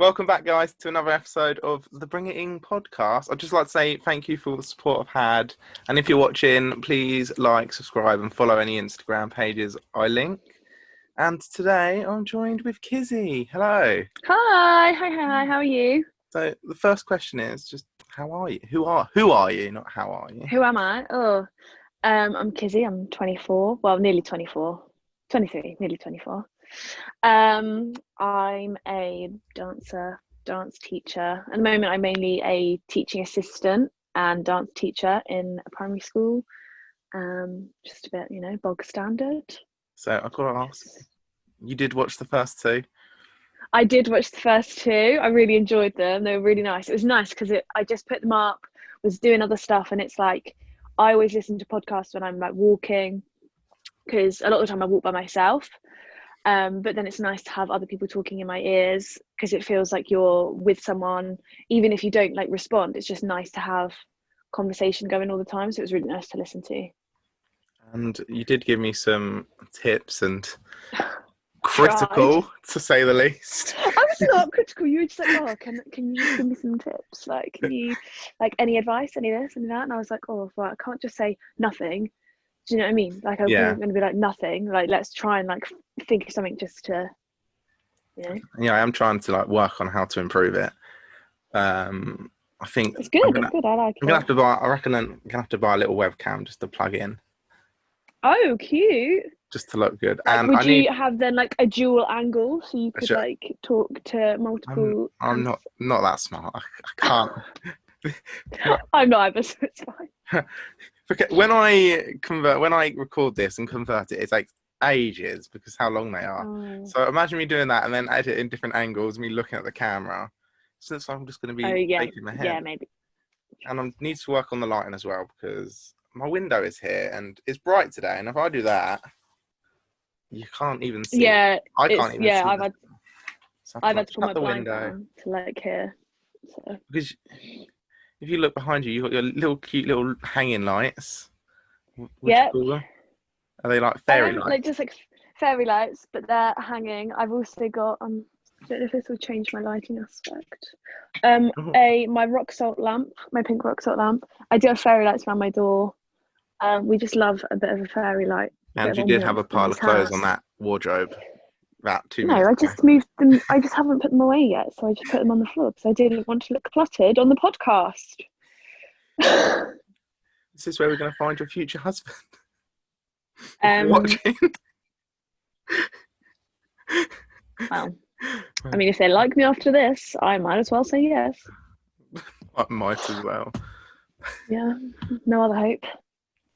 welcome back, guys, to another episode of the Bring It In podcast. I'd just like to say thank you for all the support I've had. And if you're watching, please like, subscribe, and follow any Instagram pages I link. And today I'm joined with Kizzy. Hello. Hi. How are you? So the first question is just, how are you? Who are you? Not how are you? Who am I? I'm Kizzy. I'm 24. Well, nearly 24. 23, nearly 24. I'm a dance teacher. At the moment, I'm mainly a teaching assistant and dance teacher in a primary school. Just a bit, bog standard. So I've got to ask, you did watch the first two? I did watch the first two. I really enjoyed them. They were really nice. It was nice because I just put them up, was doing other stuff, and it's like I always listen to podcasts when I'm like walking, because a lot of the time I walk by myself. But then it's nice to have other people talking in my ears because it feels like you're with someone, even if you don't like respond. It's just nice to have conversation going all the time. So it was really nice to listen to. And you did give me some tips and critical, to say the least. I was not critical. You were just like, oh, can you just give me some tips? Like, can you, like, any advice, any of this, any of that? And I was like, oh, well, I can't just say nothing. Do you know what I mean? Like, I wasn't going to be like nothing. Like, let's try and like think of something just to, Yeah, I am trying to like work on how to improve it. I think it's good. It's good. I like it. I reckon I'm gonna have to buy a little webcam just to plug in. Oh, cute. Just to look good. Like, and would you have then like a dual angle so you could like talk to multiple? I'm not that smart. I can't. I'm not either, so it's fine. When I record this and convert it, it's like ages because how long they are. Oh. So imagine me doing that and then edit in different angles, me looking at the camera. So I'm just going to be shaking my head. Yeah, maybe. And I need to work on the lighting as well because my window is here and it's bright today. And if I do that, you can't even see. Yeah, I can't even see. Yeah, I've had to put my blind down to like here. So. Because if you look behind you, you've got your cute little hanging lights. Yeah. Are they like fairy lights? Like just like fairy lights, but they're hanging. I've also got I don't know if this will change my lighting aspect. My rock salt lamp, my pink rock salt lamp. I do have fairy lights around my door. We just love a bit of a fairy light. And you did have a pile of clothes on that wardrobe. About 2 minutes. No, I just moved them. I just haven't put them away yet, so I just put them on the floor because I didn't want to look cluttered on the podcast. This is where we're going to find your future husband. Watching. Well, I mean, if they like me after this, I might as well say yes. I might as well. Yeah, no other hope.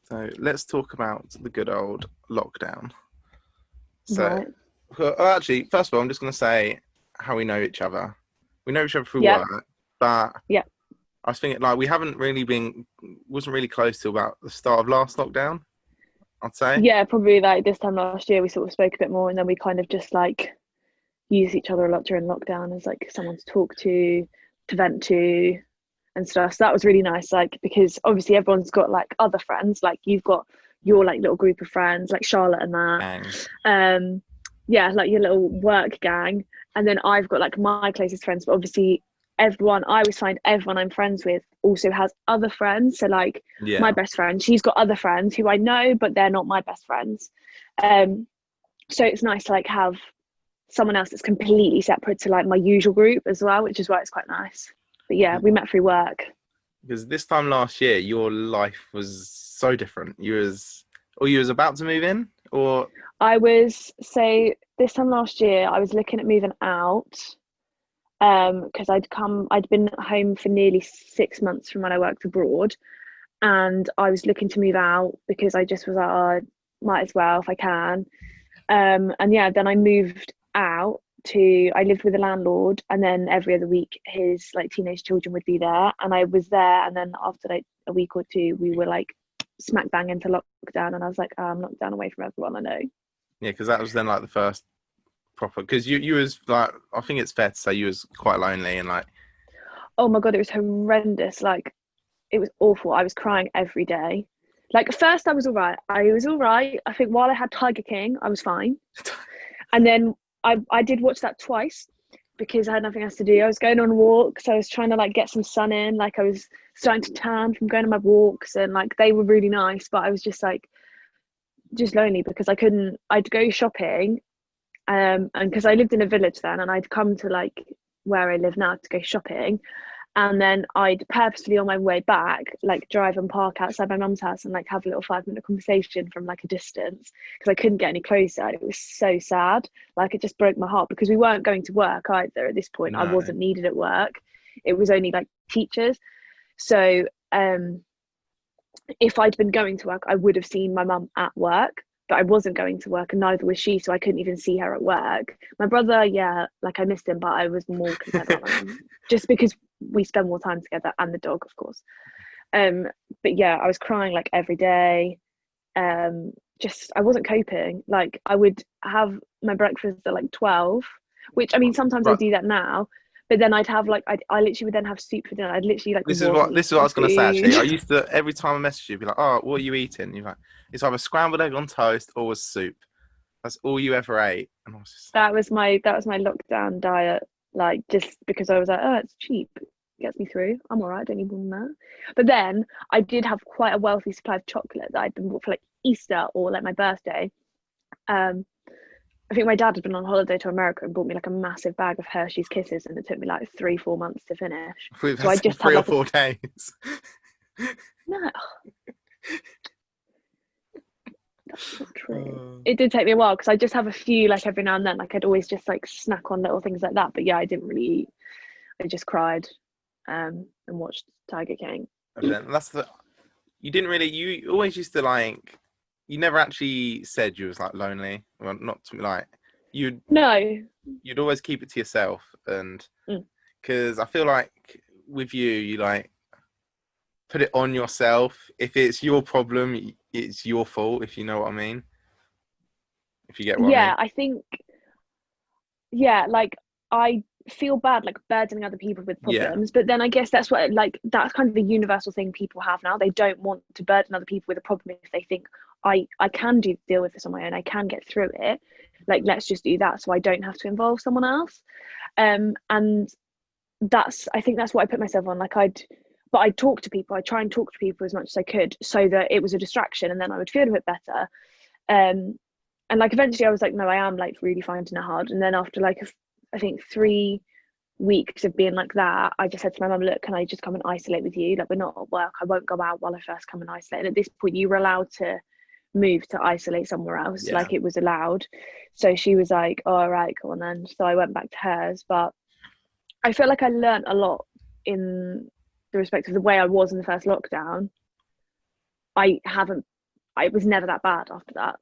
So let's talk about the good old lockdown. So, right. Well, actually, first of all, I'm just going to say how we know each other. We know each other through work, but I was thinking like we wasn't really close to about the start of last lockdown, I'd say. Yeah, probably like this time last year we sort of spoke a bit more and then we kind of just like used each other a lot during lockdown as like someone to talk to vent to and stuff. So that was really nice, like because obviously everyone's got like other friends, like you've got your like little group of friends like Charlotte and that. Yeah, like your little work gang, and then I've got like my closest friends, but obviously I always find everyone I'm friends with also has other friends. So like my best friend, she's got other friends who I know, but they're not my best friends. So it's nice to like have someone else that's completely separate to like my usual group as well, which is why it's quite nice. But yeah, we met through work. Because this time last year, your life was so different. You was about to move in, or this time last year I was looking at moving out because I'd been home for nearly 6 months from when I worked abroad, and I was looking to move out because I just was like, oh, might as well if I can. And yeah, then I moved out I lived with a landlord, and then every other week his like teenage children would be there, and I was there, and then after like a week or two we were like smack bang into lockdown, and I was like, oh, I'm locked down away from everyone I know. Yeah, because that was then like the first proper, because you was like, I think it's fair to say you was quite lonely and like, oh my god, it was horrendous. Like it was awful. I was crying every day. Like at first I was all right. I think while I had Tiger King I was fine, and then I did watch that twice because I had nothing else to do. I was going on walks. I was trying to like get some sun in. Like I was starting to tan from going on my walks, and like they were really nice, but I was just like just lonely because I couldn't. I'd go shopping, and because I lived in a village then, and I'd come to like where I live now to go shopping, and then I'd purposely on my way back like drive and park outside my mum's house and like have a little 5 minute conversation from like a distance because I couldn't get any closer. It was so sad. Like it just broke my heart because we weren't going to work either at this point. I No. wasn't needed at work. It was only like teachers. So if I'd been going to work, I would have seen my mum at work, but I wasn't going to work and neither was she, so I couldn't even see her at work. My brother, yeah, like I missed him, but I was more concerned about my mum just because we spend more time together, and the dog, of course. But yeah, I was crying like every day. Just I wasn't coping. Like I would have my breakfast at like 12, which I mean sometimes I Right. do that now, but then I'd have like I literally would then have soup for dinner. I'd literally like This is wasn't what I eating was gonna say. Actually, I food. used to every time I messaged you, be like, "Oh, what are you eating?" You're like, "It's either scrambled egg on toast or was soup." That's all you ever ate, and I was just like, That was my lockdown diet. Like just because I was like, oh, it's cheap, gets me through. I'm all right. I don't need more than that. But then I did have quite a wealthy supply of chocolate that I'd been bought for like Easter or like my birthday. Um, I think my dad had been on holiday to America and bought me like a massive bag of Hershey's Kisses, and it took me like 3-4 months to finish. we've So had I some just had 3 or 4 days. no, that's not true. It did take me a while because I just have a few like every now and then. Like I'd always just like snack on little things like that. But yeah, I didn't really eat. I just cried and watched Tiger King. That's the you didn't really. You always used to like. You never actually said you was like lonely. Well, not to like you'd No. you'd always keep it to yourself, and Mm. because I feel like with you, you like put it on yourself. If it's your problem, it's your fault. If you know what I mean. If you get what I Yeah, mean. I think yeah, like I feel bad like burdening other people with Yeah. problems, but then I guess that's what like that's kind of a universal thing people have now. They don't want to burden other people with a problem if they think I can deal with this on my own. I can get through it. Like let's just do that so I don't have to involve someone else. And I think that's what I put myself on. Like I'd talk to people. I'd try and talk to people as much as I could so that it was a distraction and then I would feel a bit better. Um, and like eventually I was like, no, I am like really finding it hard. And then after like I think 3 weeks of being like that, I just said to my mum, look, can I just come and isolate with you? Like we're not at work. I won't go out while I first come and isolate. And at this point, you were allowed to move to isolate somewhere else. Yeah. Like it was allowed. So she was like, oh, all right, come on then. So I went back to hers. But I feel like I learned a lot in the respect of the way I was in the first lockdown. I was never that bad after that.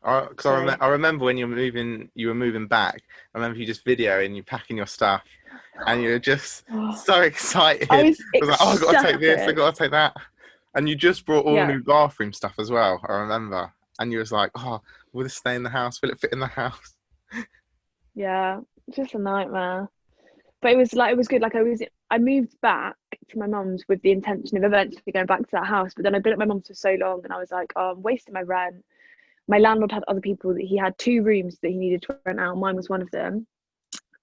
Because So I remember when you were moving back. I remember you just videoing you packing your stuff, and you were just oh, so excited. I I was was like, "Oh, I got to take this. I ecstatic. got to take that." And you just brought all Yeah, new bathroom stuff as well. I remember, and you was like, "Oh, will this stay in the house? Will it fit in the house?" yeah, just a nightmare. But it was good. Like I moved back to my mum's with the intention of eventually going back to that house. But then I'd been at my mum's for so long, and I was like, oh, I'm wasting my rent. My landlord had other people that he had 2 rooms that he needed to rent out. Mine was one of them,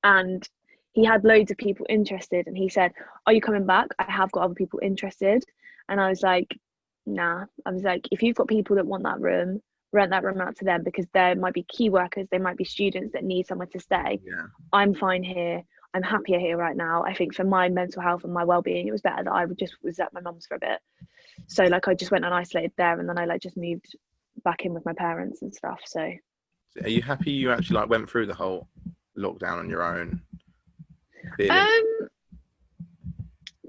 and he had loads of people interested. And he said, "Are you coming back? I have got other people interested." And I was like, "Nah." I was like, "If you've got people that want that room, rent that room out to them because there might be key workers, they might be students that need somewhere to stay. Yeah. I'm fine here. I'm happier here right now. I think for my mental health and my well-being, it was better that I was at my mum's for a bit. So like I just went and isolated there, and then I like just moved back in with my parents and stuff. So Are you happy you actually like went through the whole lockdown on your own? Feeling um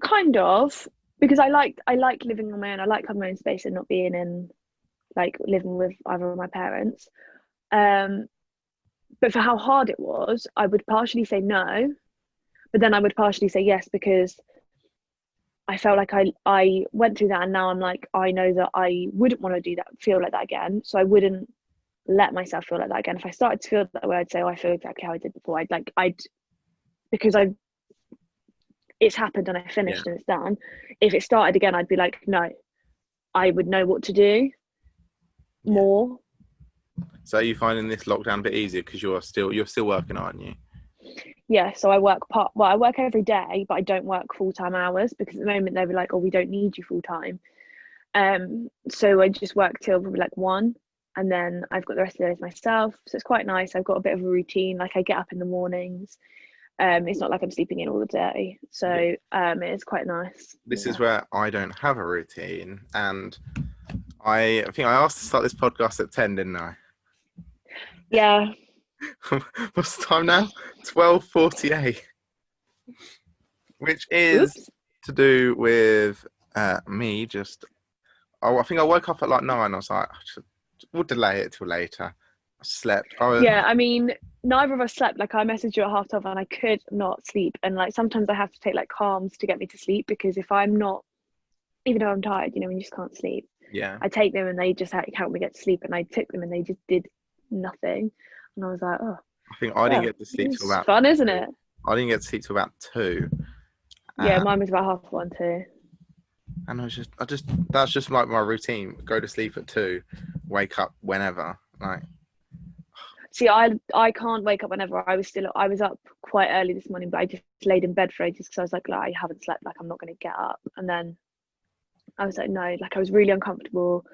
kind of, because I like living on my own. I like having my own space and not being in like living with either of my parents. Um but for how hard it was, I would partially say no, but then I would partially say yes because I felt like I went through that, and now I'm like I know that I wouldn't want to do that, feel like that again. So I wouldn't let myself feel like that again. If I started to feel that way, I'd say, oh, I feel exactly how I did before. I'd because it's happened and I yeah. finished and it's done. If it started again, I'd be like, no, I would know what to do Yeah. more. So are you finding this lockdown a bit easier because you're still working, aren't you? Yeah, so I work every day, but I don't work full-time hours because at the moment they were like, oh, we don't need you full-time. So I just work till probably like 1, and then I've got the rest of the days myself. So it's quite nice. I've got a bit of a routine. Like I get up in the mornings. It's not like I'm sleeping in all the day. So it's quite nice. This Yeah. is where I don't have a routine, and I think I asked to start this podcast at 10, didn't I? Yeah. What's the time now? 12:48, which is Oops. to do with me just. Oh, I think I woke up at like 9. I was like, we'll delay it till later. I slept. Yeah, I mean, neither of us slept. Like I messaged you at 12:30 and I could not sleep. And like sometimes I have to take like calms to get me to sleep because if I'm not, even though I'm tired, when you just can't sleep, yeah. I take them and they just help me get to sleep. And I took them and they just did nothing. And I was like, oh, I think I didn't well, get to sleep till it's about fun, isn't 2. it? I didn't get to sleep till about 2. Yeah, mine was about 1:30 too. And that's just like my routine. Go to sleep at 2, wake up whenever. Like, See, I can't wake up whenever. I was up quite early this morning, but I just laid in bed for ages because I was like, I haven't slept. Like I'm not going to get up. And then I was like, no. Like I was really uncomfortable.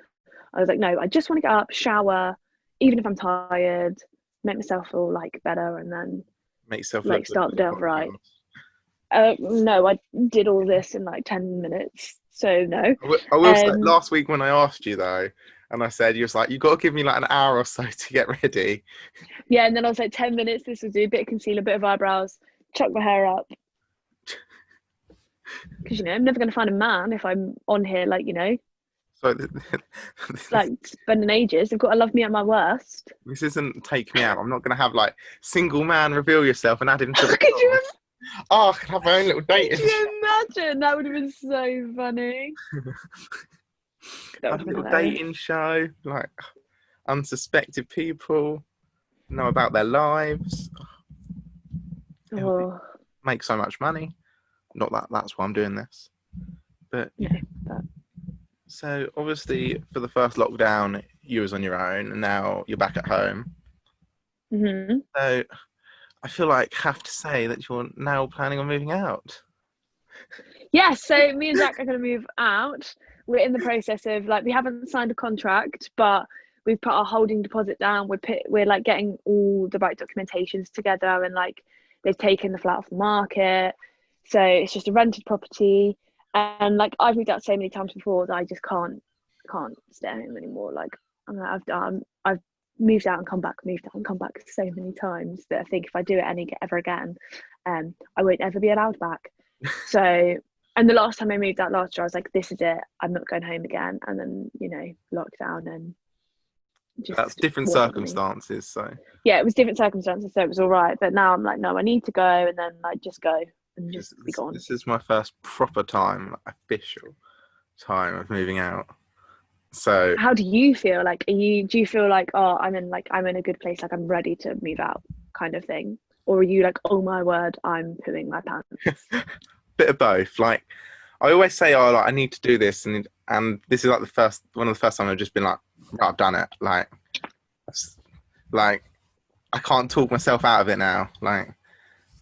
I was like, no. I just want to get up, shower, even if I'm tired, make myself feel like better, and then make yourself look like good start for the day the off right. podcast. No, I did all this in like 10 minutes. So no. I will say, last week when I asked you though, and I said, you was like, you got to give me like an hour or so to get ready. Yeah, and then I was like, 10 minutes, this will do. A bit of concealer, a bit of eyebrows, chuck my hair up. Because, I'm never going to find a man if I'm on here, like, So like spending ages. They've got to love me at my worst. this isn't take me out. I'm not going to have like single man reveal yourself and add him to the Could you Oh, I could have my own little dating. Could you imagine? That would have been so funny. That would Have have a been little hilarious. dating show, like unsuspected people know about their lives. Oh, Make so much money. Not that that's why I'm doing this, but no, but so obviously for the first lockdown you was on your own, and now you're back at home. So I feel like have to say that you're now planning on moving out. yes. So me and Jack are going to move out. We're in the process of we haven't signed a contract, but we've put our holding deposit down. We're like getting all the right documentations together, and like they've taken the flat off the market. So it's just a rented property, and like I've moved out so many times before that I just can't stay at home anymore. Like I've moved out and come back, moved out and come back so many times that I think if I do it ever again, I won't ever be allowed back. So, and the last time I moved out last year, I was like, this is it. I'm not going home again. And then lockdown and just That's different circumstances. So yeah, it was different circumstances, so it was all right. But now I'm like, no, I need to go, and then just go and just be gone. This is my first proper official time of moving out. So how do you feel? Like, do you feel like, oh, I'm in a good place, like I'm ready to move out, kind of thing, or are you like, oh my word, I'm pooing my pants? Bit of both. Like I always say, oh, like I need to do this, and this is like one of the first time I've just been like, right, I've done it. Like I can't talk myself out of it now. Like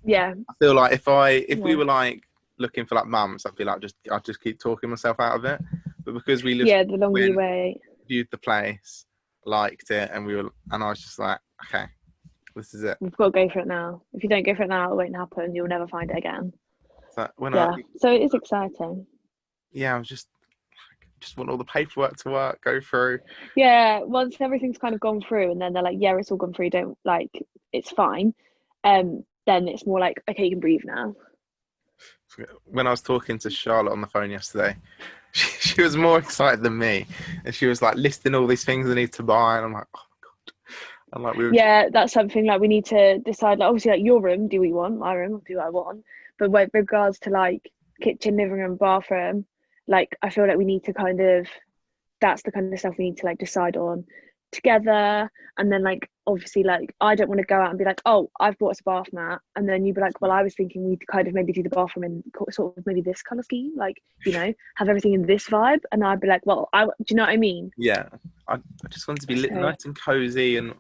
yeah, I feel like if we were like looking for like months, I'd be like I'd just keep talking myself out of it. But because we lived, the longer you wait, viewed the place, liked it, and I was just like, okay, this is it. we've got to go for it now. If you don't go for it now, it won't happen. You'll never find it again. So so it is exciting. Yeah, I was just want all the paperwork to go through. Yeah, once everything's kind of gone through, and then they're like, yeah, it's all gone through. Don't it's fine. Then it's more like, okay, you can breathe now. When I was talking to Charlotte on the phone yesterday, she was more excited than me, and she was like listing all these things I need to buy, and I'm like, oh my god. And like that's something like we need to decide. Like obviously, like your room, do we want? My room, do I want? But with regards to like kitchen, living room, bathroom, like I feel like we need to that's the kind of stuff we need to like decide on together. And then like obviously like I don't want to go out and be like, oh, I've bought us a bath mat, and then you'd be like, well, I was thinking we'd kind of maybe do the bathroom in sort of maybe this kind of scheme, like have everything in this vibe. And I'd be like, well, do you know what I mean? Yeah, I just want to be nice and cozy and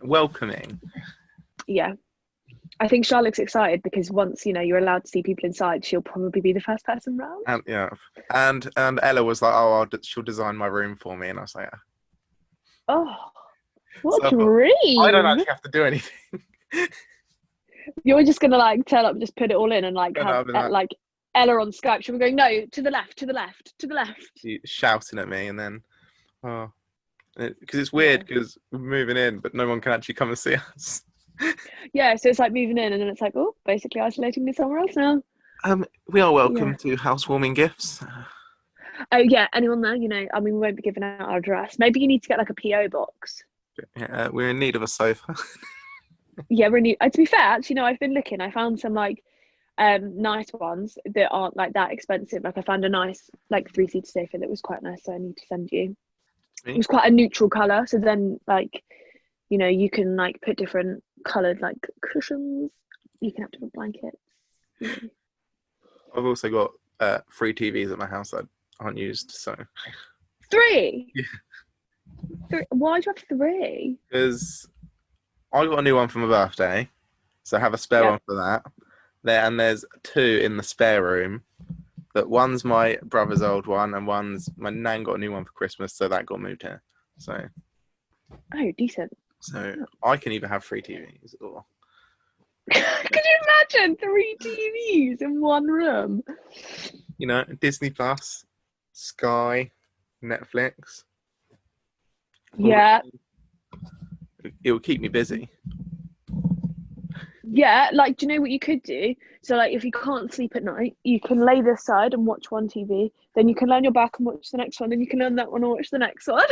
welcoming. Yeah, I think Charlotte's excited because once you're allowed to see people inside, she'll probably be the first person round. And yeah, and Ella was like, "Oh, she'll design my room for me," and I was like, Oh, so what I a thought, I don't dream! actually have to do anything. You're just gonna like turn up, just put it all in, and like And have I've been like, like Ella on Skype. She'll be going, no, to the left, to the left, to the left. shouting at me, and then, oh, because it's Yeah. weird because we're moving in, but no one can actually come and see us. Yeah, so it's like moving in, and then it's like, oh, basically isolating me somewhere else now. We are welcome Yeah. to housewarming gifts. Oh yeah, anyone there? I mean, we won't be giving out our address. Maybe you need to get like a PO box. We're in need of a sofa. Yeah, we're new. To be fair, actually, I've been looking. I found some like nice ones that aren't like that expensive. Like I found a nice like 3-seater sofa that was quite nice, so I need to send you. It was quite a neutral colour, so then like you can like put different coloured like cushions. You can have different blankets. I've also got 3 TVs at my house that aren't used, so 3. yeah. 3. Why do you have 3? Because I got a new one for my birthday, so I have a spare one for that. There's 2 in the spare room. But one's my brother's old one, and one's my nan got a new one for Christmas, so that got moved here. So Decent. So I can either have 3 TVs or. Could you imagine 3 TVs in one room? Disney Plus, Sky, Netflix. Yeah. It will keep me busy. Yeah, like, do you know what you could do? So, like, if you can't sleep at night, you can lay this side and watch one TV. Then you can lay on your back and watch the next one. Then you can lay on that one and watch the next one.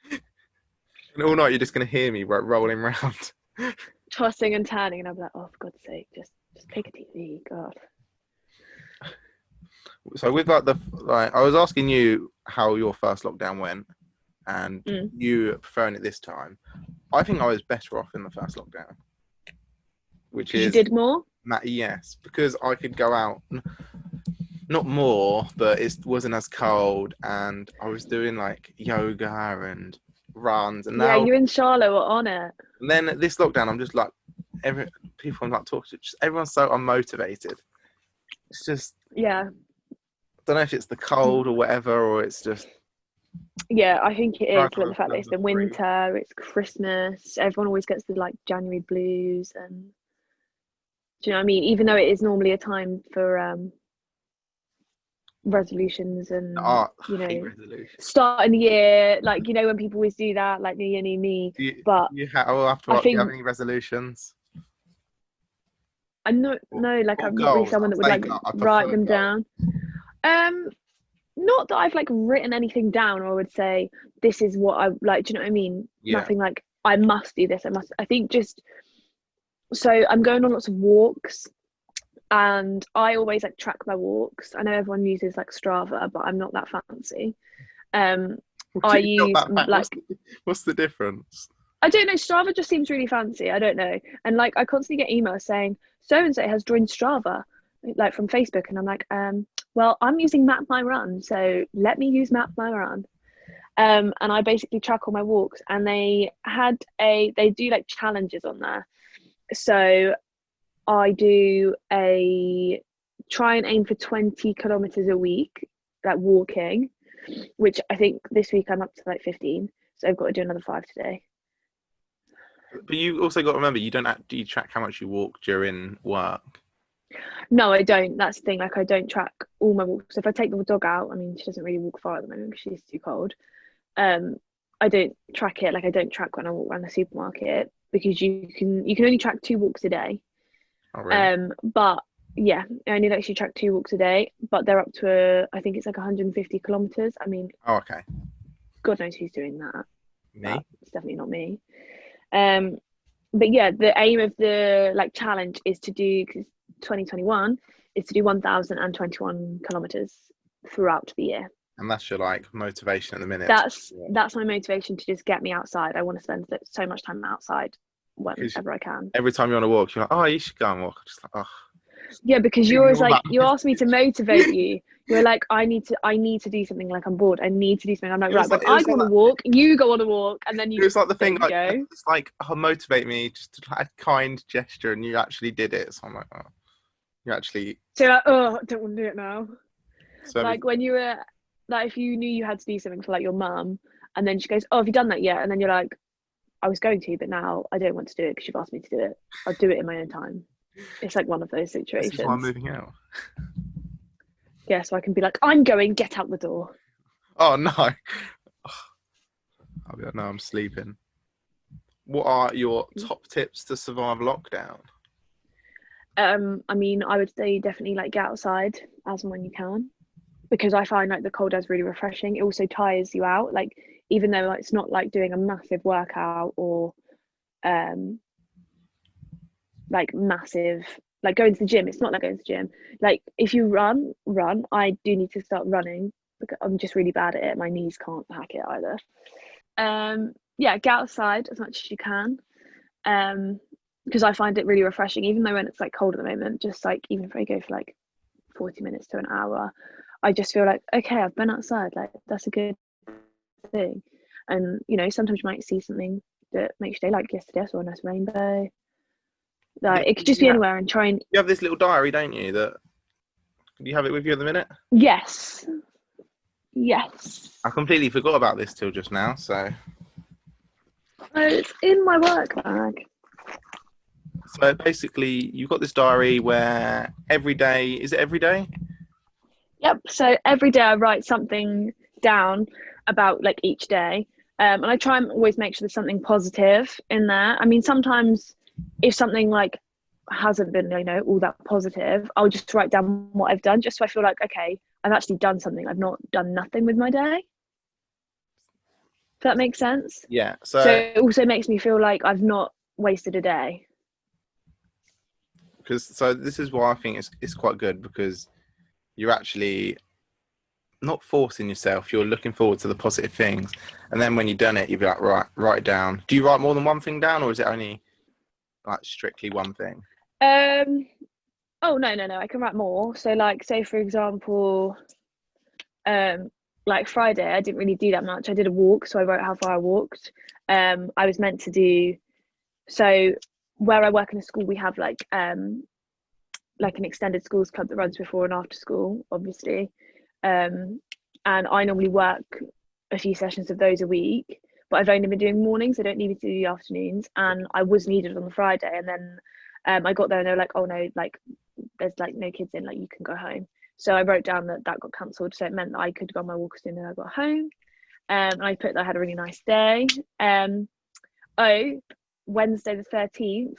And all night you're just going to hear me rolling around. Tossing and turning. And I'll be like, oh, for God's sake, just take a TV. God. So with I was asking you how your first lockdown went, and you preferring it this time. I think I was better off in the first lockdown. Which is, you did more? Yes, because I could go out, not more, but it wasn't as cold, and I was doing like yoga and runs, and now you and Charlotte were on it. And then this lockdown, I'm just like people I'm like talking to, just everyone's so unmotivated. It's just I don't know if it's the cold or whatever, or it's just. Yeah, I think it is. Like the fact that it's the winter, it's Christmas. Everyone always gets the like January blues, and do you know what I mean? Even though it is normally a time for resolutions and starting the year, like when people always do that, like New Year, New Me. But do you have any resolutions? I'm not like I'm not really someone that would like write them down. Not that I've like written anything down, or I would say this is what I like. Do you know what I mean? Nothing like I must do this. I think just so I'm going on lots of walks, and I always like track my walks. I know everyone uses like Strava, but I'm not that fancy. I use like what's the difference? I don't know. Strava just seems really fancy. I don't know. And like I constantly get emails saying so and so has joined Strava, like from Facebook, and I'm like, well, I'm using Map My Run, so let me use Map My Run. And I basically track all my walks, and they do like challenges on there. So I do try and aim for 20 kilometers a week, like walking, which I think this week I'm up to like 15. So I've got to do another 5 today. But you also got to remember, you don't actually track how much you walk during work. No, I don't. That's the thing. Like, I don't track all my walks. If I take the dog out, I mean, she doesn't really walk far at the moment because she's too cold. I don't track it. Like, I don't track when I walk around the supermarket because you can only track 2 walks a day. Oh, really? But yeah, I only actually track 2 walks a day, but they're up to I think it's like 150 kilometers. I mean, okay. God knows who's doing that. Me? It's definitely not me. But yeah, the aim of the like challenge is to do, because 2021 is to do 1,021 kilometers throughout the year. And that's your like motivation at the minute. That's my motivation to just get me outside. I want to spend so much time outside whenever I can. Every time you're on a walk, you're like, oh, you should go and walk. I'm just like, oh. Yeah, because you Thinking always all like about you asked me to motivate this. you. You're like, I need to do something. Like I'm bored. I need to do something. I'm like, It right, was when like it I was go like on a that. walk, you go on a walk, and then you It was just like the thing, don't like go. it's like, oh, motivate me, just a kind gesture, and you actually did it. So I'm like, oh, you actually. So you're like, oh, I don't want to do it now. So Like when you were like, if you knew you had to do something for like your mum, and then she goes, oh, have you done that yet? And then you're like, I was going to, but now I don't want to do it because you've asked me to do it. I'll do it in my own time. It's like one of those this is why I'm situations. moving out. Yeah, so I can be like, I'm going, get out the door. Oh no! I'll be like, no, I'm sleeping. What are your top tips to survive lockdown? I mean, I would say definitely like get outside as and when you can, because I find like the cold air is really refreshing. It also tires you out. Like even though it's not like doing a massive workout or um like massive like going to the gym. It's not like going to the gym. Like if you run. I do need to start running because I'm just really bad at it. My knees can't hack it either. Yeah, get outside as much as you can. Because I find it really refreshing, even though when it's like cold at the moment, just like even if I go for like 40 minutes to an hour, I just feel like, okay, I've been outside, like that's a good thing. And you know, sometimes you might see something that makes your day, like yesterday I saw a nice rainbow. Yeah, Like it could just be yeah. anywhere and try and You have this little diary, don't you? That do you have it with you at the minute? yes. Yes. I completely forgot about this till just now. So It's in my work bag. basically, you've got this diary where every day is it every day? Yep. So every day I write something down about like each day. And I try and always make sure there's something positive in there. I mean, sometimes if something like hasn't been, you know, all that positive, I'll just write down what I've done just so I feel like, okay, I've actually done something. I've not done nothing with my day. If that makes sense. Yeah. So So it also makes me feel like I've not wasted a day. this is why I think it's quite good because you're actually not forcing yourself. You're looking forward to the positive things, and then when you've done it, you'll be like, right, write it down. Do you write more than one thing down, or is it only like strictly one thing? Um, oh no, I can write more. So like say for example, um like Friday I didn't really do that much. I did a walk, so I wrote how far I walked. I was meant to do so where I work in a school we have like an extended schools club that runs before and after school, obviously. And I normally work a few sessions of those a week, but I've only been doing mornings. I don't need me to do the afternoons, and I was needed on the Friday, and then I got there and they were like, oh no, like there's like no kids in, like you can go home. So I wrote down that got cancelled, so it meant that I could go on my walk as soon as I got home. And I put that I had a really nice day. Oh, Wednesday the 13th,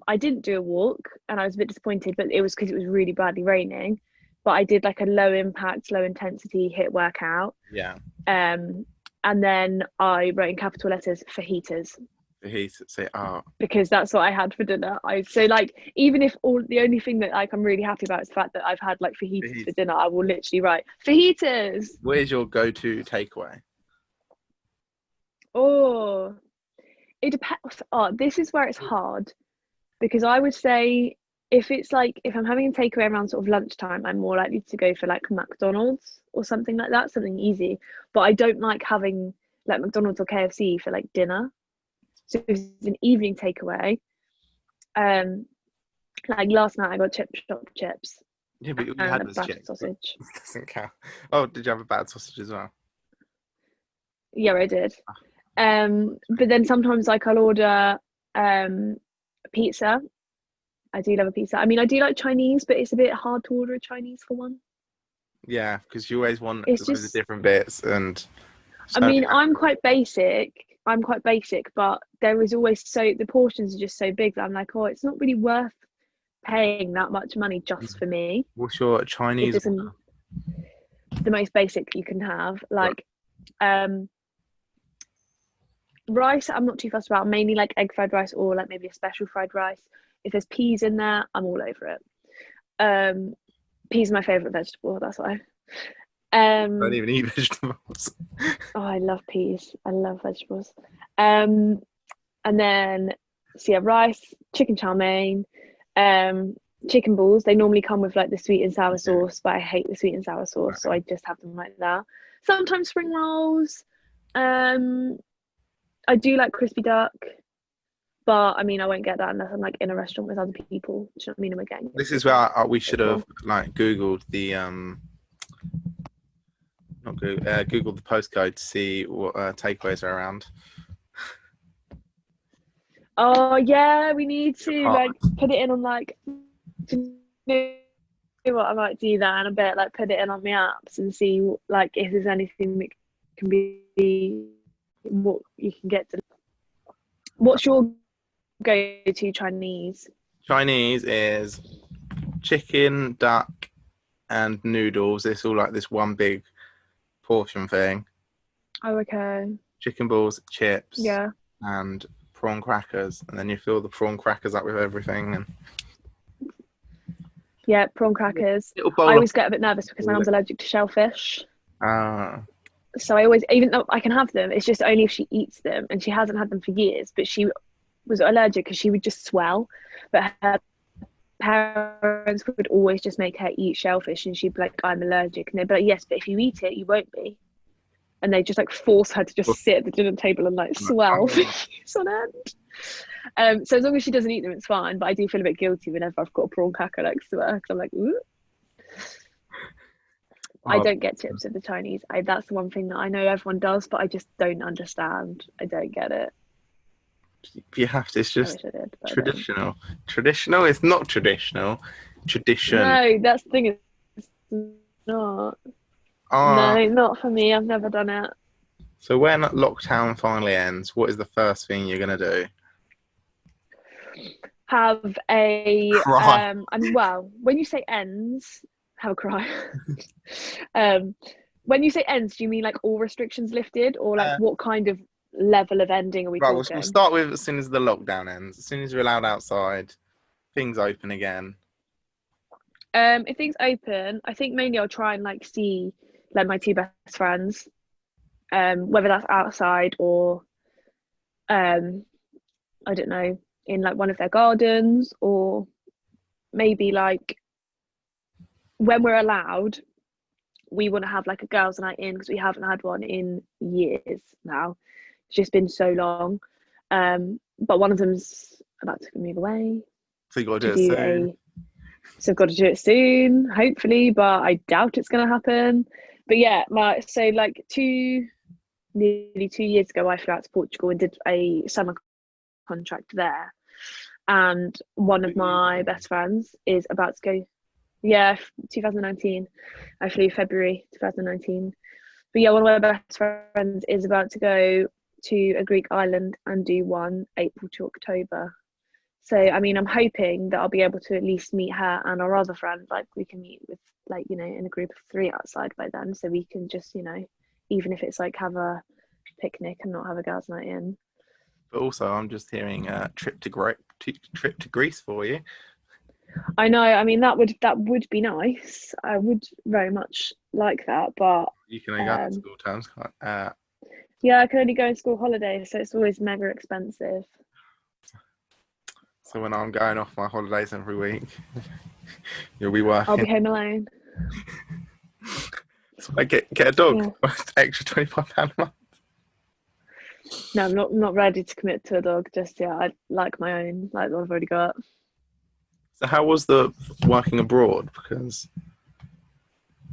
I didn't do a walk and I was a bit disappointed, but it was because it was really badly raining. But I did like a low impact, low intensity hit workout. Yeah. Um, and then I wrote in capital letters fajitas He say, oh, because that's what I had for dinner. I so like even if all the only thing that like I'm really happy about is the fact that I've had like fajitas for dinner, I will literally write fajitas. where's your go-to takeaway? Oh, it depends. Oh, this is where it's hard because I would say if it's like if I'm having a takeaway around sort of lunchtime, I'm more likely to go for like McDonald's or something like that, something easy. But I don't like having like McDonald's or KFC for like dinner. So if it's an evening takeaway, um, like last night I got chip shop chips Yeah, but you and had a this battered chick. sausage. Doesn't count. Oh, did you have a bad sausage as well? Yeah, I did. But then sometimes like I'll order pizza. I do love a pizza. I mean, I do like Chinese, but it's a bit hard to order a Chinese for one. Yeah, because you always want It's loads of just, different bits, and I so mean, yeah. I'm quite basic. I'm quite basic, but there is always so the portions are just so big that I'm like, oh, it's not really worth paying that much money just for me. What's your It Chinese doesn't the most basic you can have. order? Like rice, I'm not too fussed about. Mainly like egg fried rice or like maybe a special fried rice. If there's peas in there, I'm all over it. Peas are my favorite vegetable. That's why. I don't Um, even eat vegetables. oh, I love peas. I love vegetables. And then so yeah, rice, chicken chow mein. chicken balls. They normally come with like the sweet and sour sauce, but I hate the sweet and sour sauce, so I just have them like that. Sometimes spring rolls. I do like crispy duck, but I mean I won't get that unless I'm like in a restaurant with other people. Do you know what I mean? I'm getting This is where we should have like Googled the not Google, Googled the postcode to see what takeaways are around. Oh yeah, we need to like put it in on like. Do you know what? I might do that and a bit like put it in on the apps and see like if there's anything that can be what you can get to. What's your go-to Chinese? Chinese is chicken, duck, and noodles. It's all like this one big portion thing. Oh, okay. Chicken balls, chips, Yeah. and prawn crackers, and then you fill the prawn crackers up with everything. And Yeah, prawn crackers. I always get a bit nervous because my mum's allergic to shellfish. So I always, even though I can have them, it's just only if she eats them, and she hasn't had them for years. But she was allergic because she would just swell. But her parents would always just make her eat shellfish, and she'd be like, "I'm allergic," and they'd be like, "Yes, but if you eat it, you won't be." And they just like force her to just sit at the dinner table and like swell on end. So as long as she doesn't eat them, it's fine. But I do feel a bit guilty whenever I've got a prawn cracker next to her because I'm like, ooh. I don't get chips with the Chinese. That's the one thing that I know everyone does, but I just don't understand. I don't get it. You have to. It's just traditional. Traditional is not traditional. Tradition. No, that's the thing. It's not. No, not for me. I've never done it. So when lockdown finally ends, what is the first thing you're gonna do? Have a cry. I mean, well, when you say ends, have a cry. When you say ends, do you mean like all restrictions lifted, or like what kind of level of ending are we talking? We'll start with as soon as the lockdown ends. As soon as you're allowed outside, things open again. If things open, I think mainly I'll try and like see like my two best friends, whether that's outside or I don't know, in like one of their gardens, or maybe like when we're allowed, we want to have like a girls' night in because we haven't had one in years now. It's just been so long. But one of them's about to move away. So you got to do it soon. So I've got to do it soon, hopefully, but I doubt it's going to happen. But yeah, so like nearly 2 years ago, I flew out to Portugal and did a summer contract there. And one of my best friends is about to go. Yeah, 2019. I flew February 2019. But yeah, one of my best friends is about to go to a Greek island and do one April to October. So I mean, I'm hoping that I'll be able to at least meet her and our other friend. Like we can meet with like, you know, in a group of 3 outside by then, so we can just, you know, even if it's like have a picnic and not have a girls' night in. But also, I'm just hearing a trip to Greece for you. I know. I mean, that would be nice. I would very much like that, but you can only go in school terms. Yeah, I can only go in school holidays, so it's always mega expensive. So when I'm going off my holidays every week, you'll be working. I'll be home alone. So I get a dog, extra £25 a month. No, I'm not ready to commit to a dog just yet. I like my own, like the one I've already got. So how was the working abroad? Because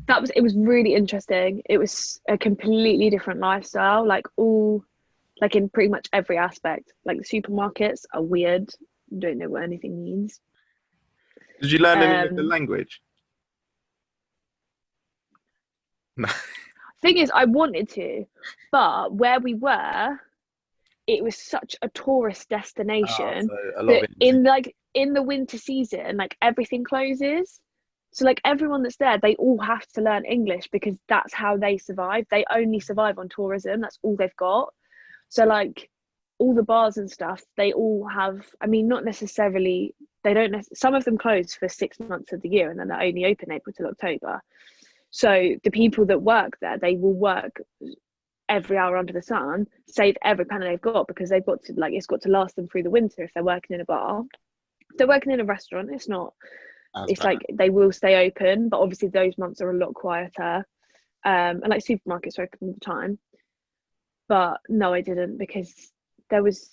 it was really interesting. It was a completely different lifestyle, like in pretty much every aspect. Like the supermarkets are weird. Don't know what anything means. Did you learn any of the language? No. Thing is, I wanted to, but where we were, it was such a tourist destination that in the winter season, like everything closes. So like everyone that's there, they all have to learn English because that's how they survive. They only survive on tourism. That's all they've got. So like all the bars and stuff, they all have, I mean, not necessarily, some of them close for 6 months of the year and then they're only open April till October. So the people that work there, they will work every hour under the sun, save every penny they've got because they've got to, like, it's got to last them through the winter if they're working in a bar. If they're working in a restaurant, it's not As It's bad. like they will stay open, but obviously those months are a lot quieter. And like supermarkets are open all the time. But no, I didn't, because there was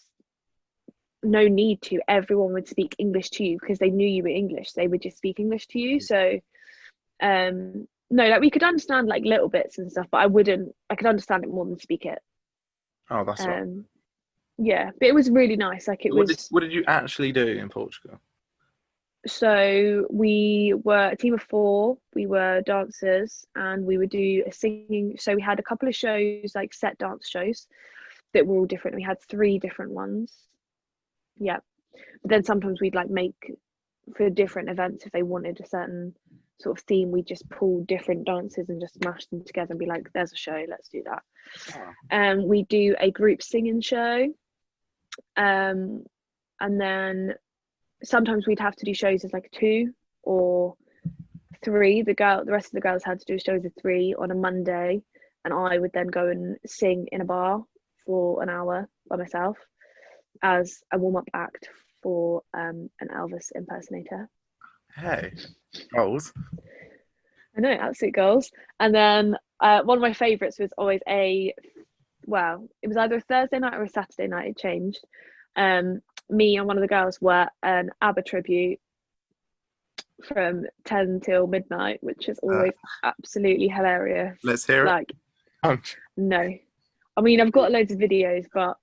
no need to. Everyone would speak English to you because they knew you were English. They would just speak English to you. So no, like we could understand like little bits and stuff, but I could understand it more than speak it. Oh, that's right. Yeah, but it was really nice. Like it What did was. what did you actually do in Portugal? So we were a team of four. We were dancers, and we would do a singing. So we had a couple of shows, like set dance shows, that were all different. We had three different ones. Yeah, but then sometimes we'd like make for different events if they wanted a certain sort of theme. We just pull different dances and just mash them together and be like, "There's a show. Let's do that." Oh. We do a group singing show, and then sometimes we'd have to do shows as like two or three. The rest of the girls had to do shows of three on a Monday, and I would then go and sing in a bar for an hour by myself as a warm-up act for an Elvis impersonator. Hey, goals. I know, absolute goals. And then one of my favourites was always it was either a Thursday night or a Saturday night. It changed. Me and one of the girls were an ABBA tribute from 10 till midnight, which is Uh, always absolutely hilarious. let's hear it. Like, no. I mean, I've got loads of videos, but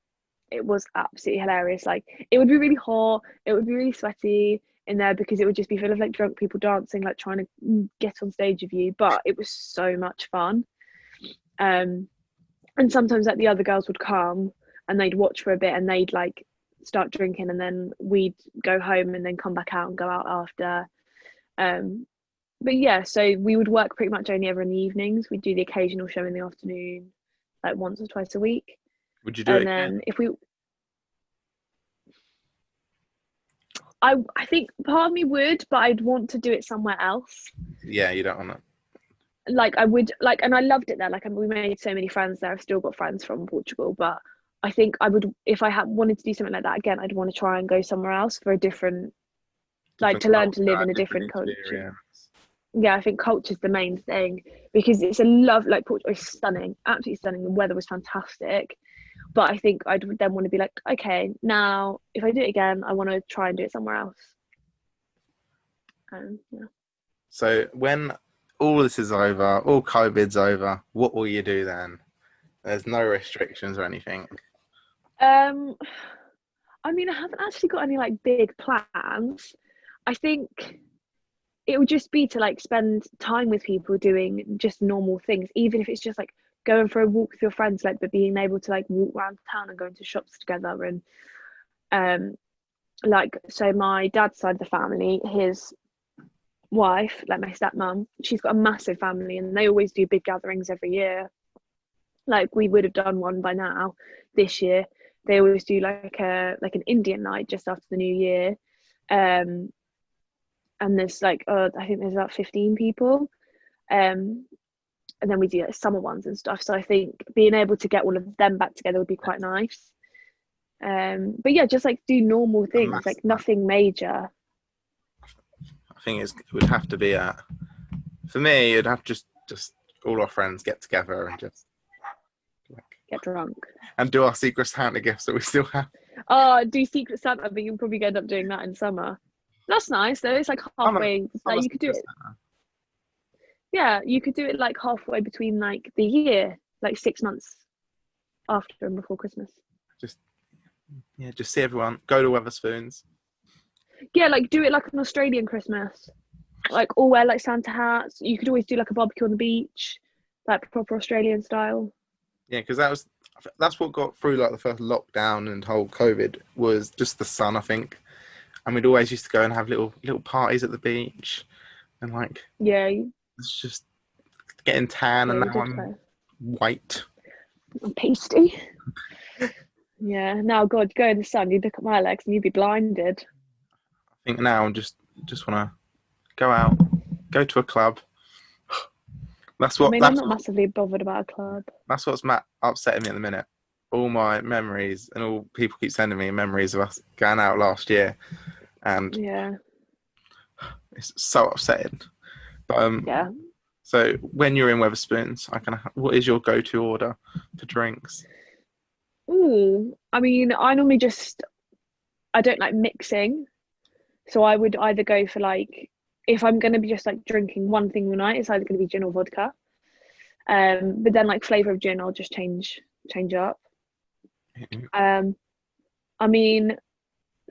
it was absolutely hilarious. Like, it would be really hot, it would be really sweaty in there because it would just be full of like drunk people dancing, like trying to get on stage with you. But it was so much fun. And sometimes like the other girls would come and they'd watch for a bit and they'd like start drinking, and then we'd go home and then come back out and go out after. But yeah, so we would work pretty much only ever in the evenings. We'd do the occasional show in the afternoon, like once or twice a week. Would you do And it again? then I think part of me would, but I'd want to do it somewhere else. Yeah, you don't want to. Like I would like, and I loved it there. Like we made so many friends there. I've still got friends from Portugal, but I think I would, if I had wanted to do something like that again, I'd want to try and go somewhere else for a different, like Different to learn to live culture, in a different different culture. experience. Yeah, I think culture's the main thing, because it's like Portugal is stunning, absolutely stunning. The weather was fantastic, but I think I'd then want to be like, okay, now if I do it again, I want to try and do it somewhere else. Yeah. So when all this is over, all COVID's over, what will you do then? There's no restrictions or anything. I mean, I haven't actually got any like big plans. I think it would just be to like spend time with people doing just normal things, even if it's just like going for a walk with your friends, like, but being able to like walk around town and go into shops together. And like, so my dad's side of the family, his wife, like my stepmom, she's got a massive family and they always do big gatherings every year. Like we would have done one by now this year. They always do like an Indian night just after the new year. And there's like I think there's about 15 people. And then we do like summer ones and stuff. So I think being able to get all of them back together would be quite nice. But yeah, just like do normal things, like nothing major. I think it would have to be for me, it'd have to just all our friends get together and just like Get drunk. and do our Secret Santa gifts that we still have. Oh, do Secret Santa, but you'll probably end up doing that in summer. That's nice though. It's like halfway. Like you could do it. Yeah, you could do it like halfway between like the year, like 6 months after and before Christmas. Just see everyone. Go to Weatherspoons. Yeah, like do it like an Australian Christmas. Like all wear like Santa hats. You could always do like a barbecue on the beach, like proper Australian style. Yeah, because that's what got through like the first lockdown and whole COVID was just the sun, I think. And we'd always used to go and have little parties at the beach, and like it's just getting tan, and now I'm white. I'm pasty. Yeah. Now, God, go in the sun. You'd look at my legs and you'd be blinded. I think now I'm just want to go out, go to a club. That's what. I mean, I'm not massively bothered about a club. That's what's upsetting me at the minute. All my memories and all people keep sending me memories of us going out last year, and yeah, It's so upsetting. But Yeah. so when you're in Weatherspoons, what is your go-to order for drinks? Ooh, I mean, I don't like mixing. So I would either go for like, if I'm going to be just like drinking one thing all night, it's either going to be gin or vodka. But then like flavor of gin, I'll just change up. Um, I mean,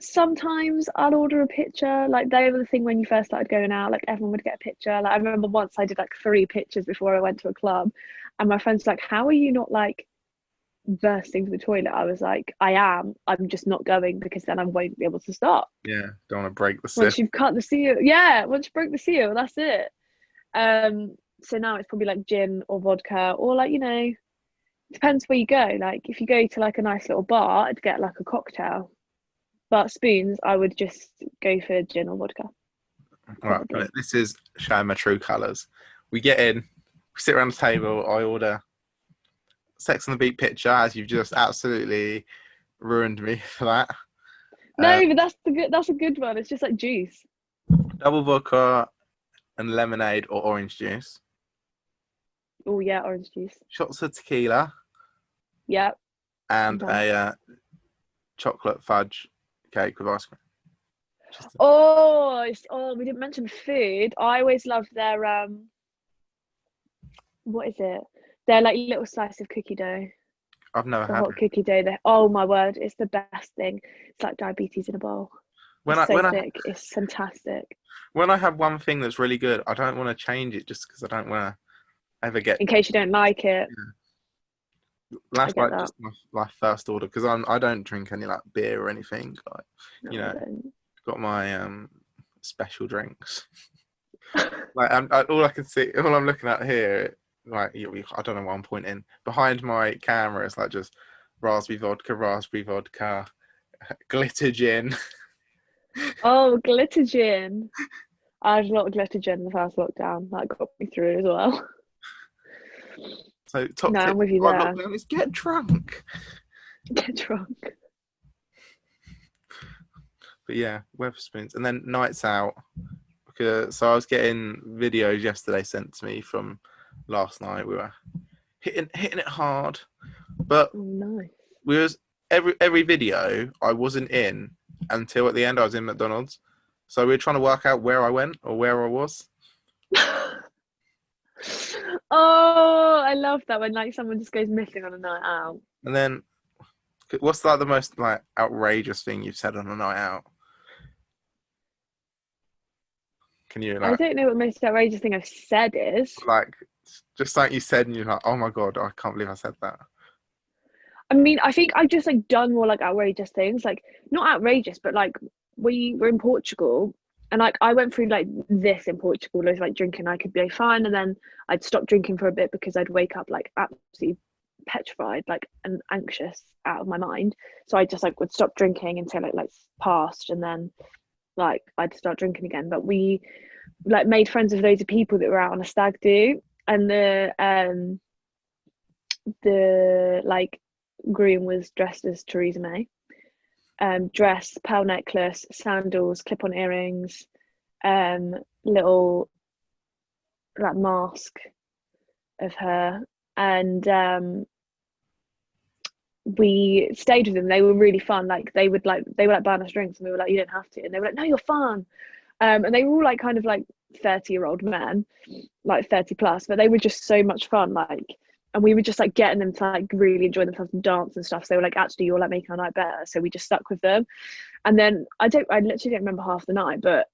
sometimes I'll order a picture. Like they were the thing when you first started going out, like everyone would get a picture. Like I remember once I did like 3 pictures before I went to a club, and my friends were like, "How are you not like bursting to the toilet?" I was like, "I am. I'm just not going because then I won't be able to stop." Yeah, don't want to break the seal. Once you've cut the seal, yeah. Once you broke the seal, that's it. So now it's probably like gin or vodka, or like depends where you go. Like if you go to like a nice little bar, I'd get like a cocktail. But spoons, I would just go for gin or vodka, Right, probably. this is showing my true colours. We get in, we sit around the table. I order Sex on the Beach picture, as you've just absolutely ruined me for that. No, but that's a good one. It's just like juice. Double vodka and lemonade or orange juice. Oh yeah, orange juice. Shots of tequila Yeah, I'm and done. a chocolate fudge cake with ice cream. Just Oh, we didn't mention food. I always love their what is it? Their like little slice of cookie dough. I've never The had hot it. cookie dough. Oh my word, it's the best thing. It's like diabetes in a bowl. When It's I so when I thick. It's fantastic. when I have one thing that's really good, I don't want to change it just because I don't want to ever get. In case you don't like it, I That's get like that. just my first order because I don't drink any like beer or anything. Like, No, you I know, don't. got my special drinks. Like all I can see, all I'm looking at here, like I don't know what I'm pointing behind my camera. It's like just raspberry vodka, glitter gin. Oh, glitter gin. I had a lot of glitter gin in the first lockdown. That got me through as well. So top No, tip I'm with you for there. lockdown is get drunk. Get drunk. But yeah, Weatherspoons, and then nights out. Because so I was getting videos yesterday sent to me from last night. We were hitting it hard, but Oh, nice. we was every video I wasn't in until at the end I was in McDonald's. So we were trying to work out where I went or where I was. Oh, I love that when like someone just goes missing on a night out. And then what's like the most like outrageous thing you've said on a night out? Can you I don't know what the most outrageous thing I've said is. like just something you said and you're like, oh my god, I can't believe I said that. I mean, I think I've just like done more like outrageous things. Like not outrageous, but like we were in Portugal and like I went through like this in Portugal. I was like drinking, I could be fine, and then I'd stop drinking for a bit because I'd wake up like absolutely petrified, like and anxious out of my mind. So I just like would stop drinking until it like passed, and then like I'd start drinking again. But we like made friends with loads of people that were out on a stag do, and the like groom was dressed as Theresa May. Dress, pearl necklace, sandals, clip-on earrings, little like mask of her, and we stayed with them. They were really fun. Like they were like buying us drinks, and we were like, you don't have to, and they were like, no, you're fun. And they were all like kind of like 30-year-old men, like 30 plus, but they were just so much fun. Like, and we were just like getting them to like really enjoy themselves and dance and stuff. So they were like, actually, you're like making our night better. So we just stuck with them. And then I literally don't remember half the night, but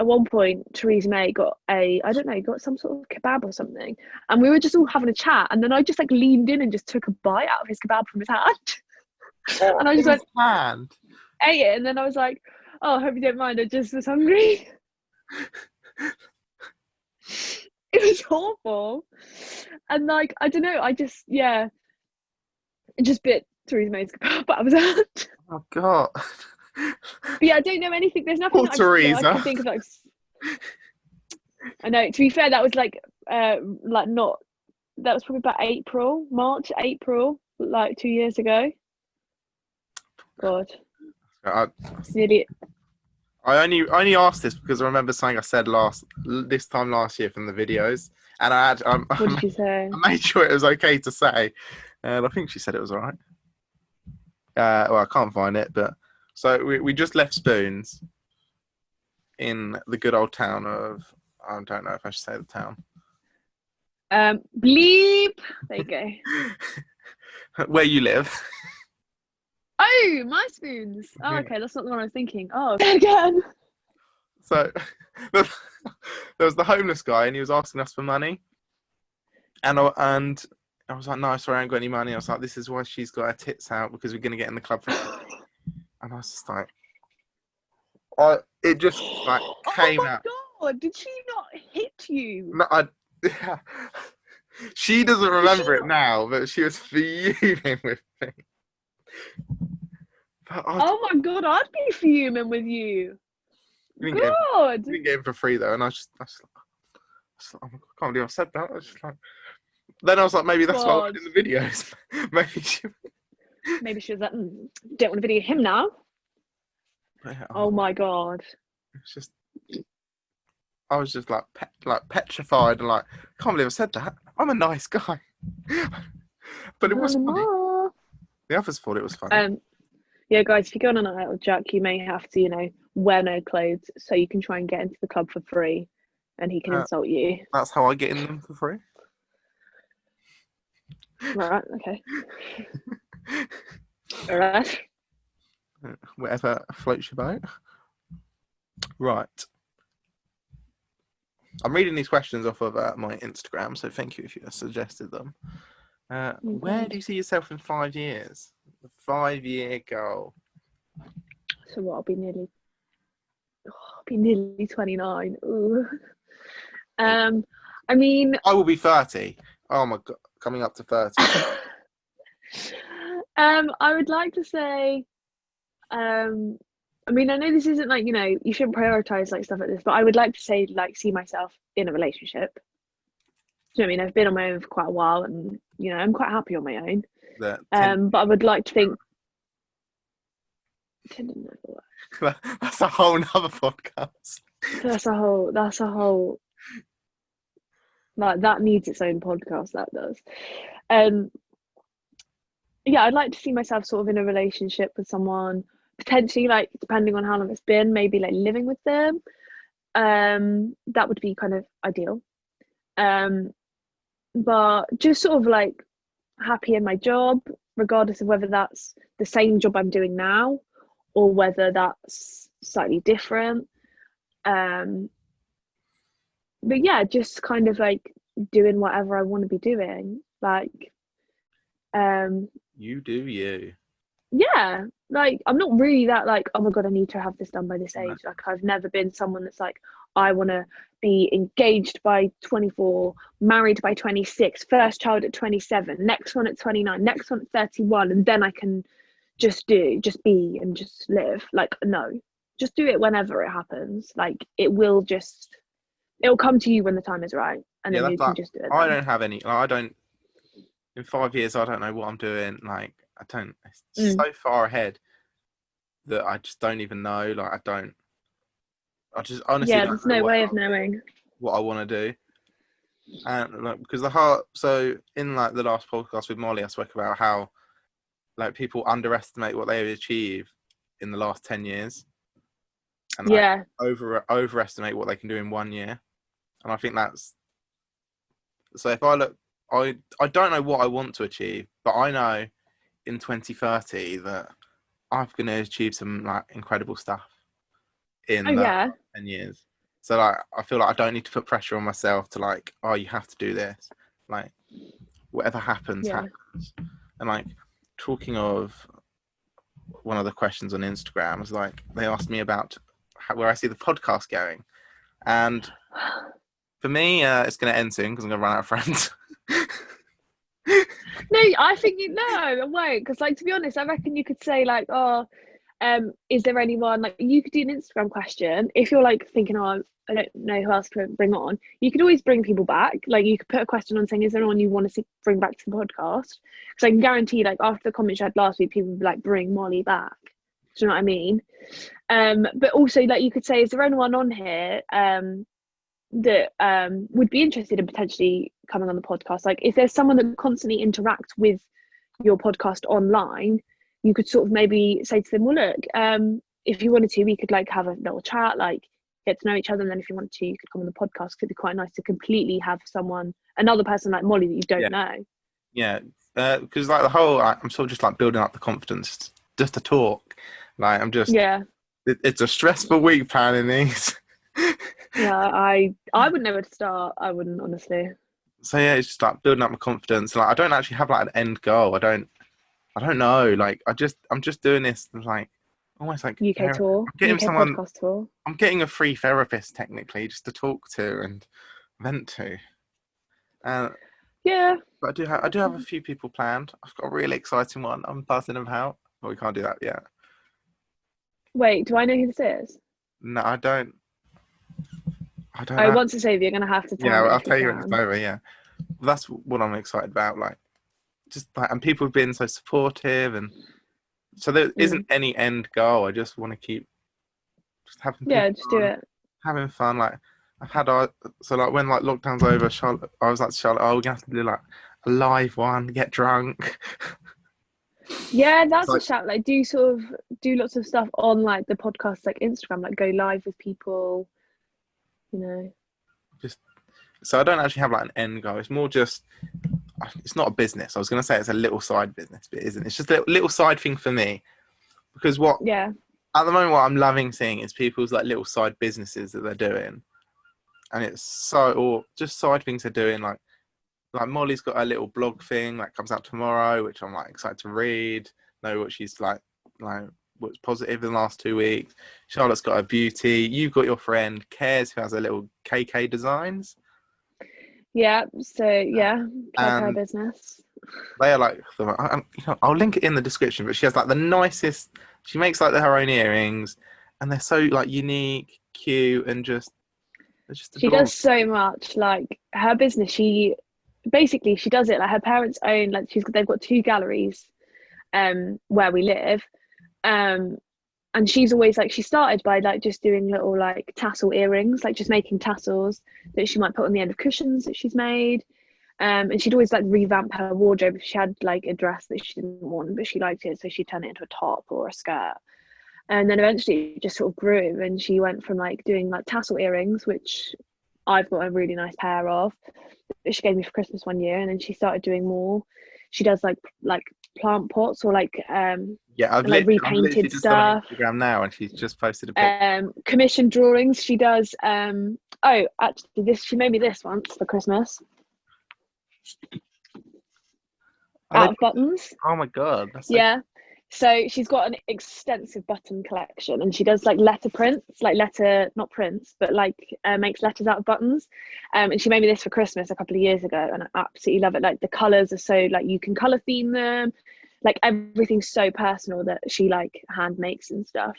at one point, Theresa May got I don't know, got some sort of kebab or something. And we were just all having a chat. And then I just like leaned in and just took a bite out of his kebab from his hand. What And I just in his went, hand? ate it. And then I was like, oh, I hope you don't mind. I just was hungry. It was awful. And like, I don't know, I just, yeah, it just bit Theresa May's kebab out of his hand. Oh god. But yeah, I don't know anything. There's nothing Poor that I Teresa. can think of. Like, I know. To be fair, that was like not. That was probably about March, April, like 2 years ago. God, I, it's nearly. I only asked this because I remember something I said this time last year from the videos, and What did you say? I made sure it was okay to say, and I think she said it was all right. Well, I can't find it, but so we just left Spoons in the good old town of, I don't know if I should say the town. Bleep. There you go. Where you live. Oh, my Spoons. Oh, Yeah. okay, that's not the one I was thinking. Oh, again. So there was the homeless guy, and he was asking us for money, and I was like, no, sorry, I ain't got any money. I was like, this is why she's got her tits out, because we're gonna get in the club for free. And I was just like, it just like came out. Oh my god, did she not hit you? No, she doesn't remember it now, but she was fuming with me. Oh my god, I'd be fuming with you. God. Didn't get him for free though, and I was like, oh my God, I can't believe I said that. I was just like, then I was like, maybe that's why I did the videos. Maybe she was like, don't want to video him now. Yeah, oh my god. It's just, I was just like petrified and like, I can't believe I said that. I'm a nice guy. But it was funny. The others thought it was funny. Yeah, guys, if you go on a night out with Jack, you may have to, wear no clothes so you can try and get into the club for free, and he can insult you. That's how I get in them for free. Right. Okay. All right. Whatever floats your boat. Right. I'm reading these questions off of my Instagram, so thank you if you suggested them. Where do you see yourself in 5 years? The 5-year goal. So what? I'll be nearly 29. Ooh. I mean, I will be 30. Oh my god, coming up to 30. I would like to say, I mean, I know this isn't like, you shouldn't prioritize like stuff like this, but I would like to say, like, see myself in a relationship. Do you know what I mean? I've been on my own for quite a while, and I'm quite happy on my own. But I would like to think. That's a whole nother podcast. That's a whole. Like, that needs its own podcast. That does. Yeah, I'd like to see myself sort of in a relationship with someone, potentially, like, depending on how long it's been, maybe like living with them. That would be kind of ideal. But just sort of like happy in my job, regardless of whether that's the same job I'm doing now or whether that's slightly different. But yeah, just kind of like doing whatever I want to be doing. Like, you do you. Yeah, like, I'm not really that like, oh my god, I need to have this done by this age. Like, I've never been someone that's like, I want to be engaged by 24, married by 26, first child at 27, next one at 29, next one at 31, and then I can just be and just live. Like, no, just do it whenever it happens. Like, it'll come to you when the time is right, and then you can just do it. I don't have any. I don't. In 5 years, I don't know what I'm doing. Like, I don't. It's so far ahead that I just don't even know. Like, I just honestly. Yeah, there's no way of knowing what I want to do. And like, because so in like the last podcast with Molly, I spoke about how like people underestimate what they achieve in the last 10 years, and like, overestimate what they can do in 1 year. And I think that's so. If I look, I don't know what I want to achieve, but I know in 2030 that I'm going to achieve some like incredible stuff in 10 years. So like, I feel like I don't need to put pressure on myself to like, oh, you have to do this. Like, whatever happens, happens. And like, talking of one of the questions on Instagram was like, they asked me about where I see the podcast going. And for me, it's going to end soon because I'm going to run out of friends. No, I think it won't. Because, like, to be honest, I reckon you could say like, oh, is there anyone, like, you could do an Instagram question if you're like thinking, oh, I don't know who else to bring on. You could always bring people back. Like, you could put a question on saying, is there anyone you want to bring back to the podcast? Because I can guarantee, like, after the comments you had last week, people would be like, bring Molly back. Do you know what I mean? But also, like, you could say, is there anyone on here that would be interested in potentially coming on the podcast? Like, if there's someone that constantly interacts with your podcast online, you could sort of maybe say to them, well, look, if you wanted to, we could like have a little chat, like get to know each other, and then if you want to, you could come on the podcast. It'd be quite nice to completely have another person like Molly that you don't know. Yeah, because like the whole, I'm sort of just like building up the confidence just to talk. Like I'm just, it's a stressful week planning these. Yeah, I wouldn't know where to start. I wouldn't, honestly. So yeah, it's just like building up my confidence. Like I don't actually have like an end goal. I don't know. Like I'm just doing this like almost like UK tour, I'm getting UK someone, podcast tour. I'm getting a free therapist technically just to talk to and vent to. Yeah. But I do have a few people planned. I've got a really exciting one. I'm buzzing about. But we can't do that yet. Wait, do I know who this is? No, I don't. Once it's over, you're gonna have to tell me. Yeah, I'll if you tell you when can. it's over. Yeah, that's what I'm excited about. Like, just like, and people have been so supportive, and so there isn't any end goal. I just want to keep just having just do it. Having fun. Like I've had so like when like lockdown's over, Charlotte, I was like to Charlotte, oh, we're gonna have to do like a live one, get drunk. Yeah, that's like, a shout. Like, do lots of stuff on like the podcast, like Instagram, like go live with people. You know. Just so I don't actually have like an end goal. It's more just, it's not a business. I was gonna say it's a little side business, but it isn't. It's just a little side thing for me. Because at the moment, what I'm loving seeing is people's like little side businesses that they're doing, and it's or just side things they're doing. Like Molly's got a little blog thing that comes out tomorrow, which I'm like excited to read. Know what she's like what's positive in the last 2 weeks. Charlotte's got her beauty. You've got your friend Cares, who has a little K.Kdesigns. Yeah. So yeah, her business. They are like, I'll link it in the description. But she has like the nicest. She makes like her own earrings, and they're so like unique, cute, and just. She does so much. Like her business, she does it like her parents own. Like they've got 2 galleries, where we live, and she's always like, she started by like just doing little like tassel earrings, like just making tassels that she might put on the end of cushions that she's made. And she'd always like revamp her wardrobe if she had like a dress that she didn't want but she liked it, so she'd turn it into a top or a skirt. And then eventually it just sort of grew, and she went from like doing like tassel earrings, which I've got a really nice pair of, that she gave me for Christmas one year, and then she started doing more. She does like plant pots or like I've like repainted just stuff. On Instagram now, and she's just posted a picture. Commissioned drawings. She does. Actually, she made me this once for Christmas. Out of buttons. Oh my god! So she's got an extensive button collection, and she does like letter prints, like not prints, but like makes letters out of buttons. And she made me this for Christmas a couple of years ago, and I absolutely love it. Like the colors are so like you can color theme them, like everything's so personal that she like hand makes and stuff.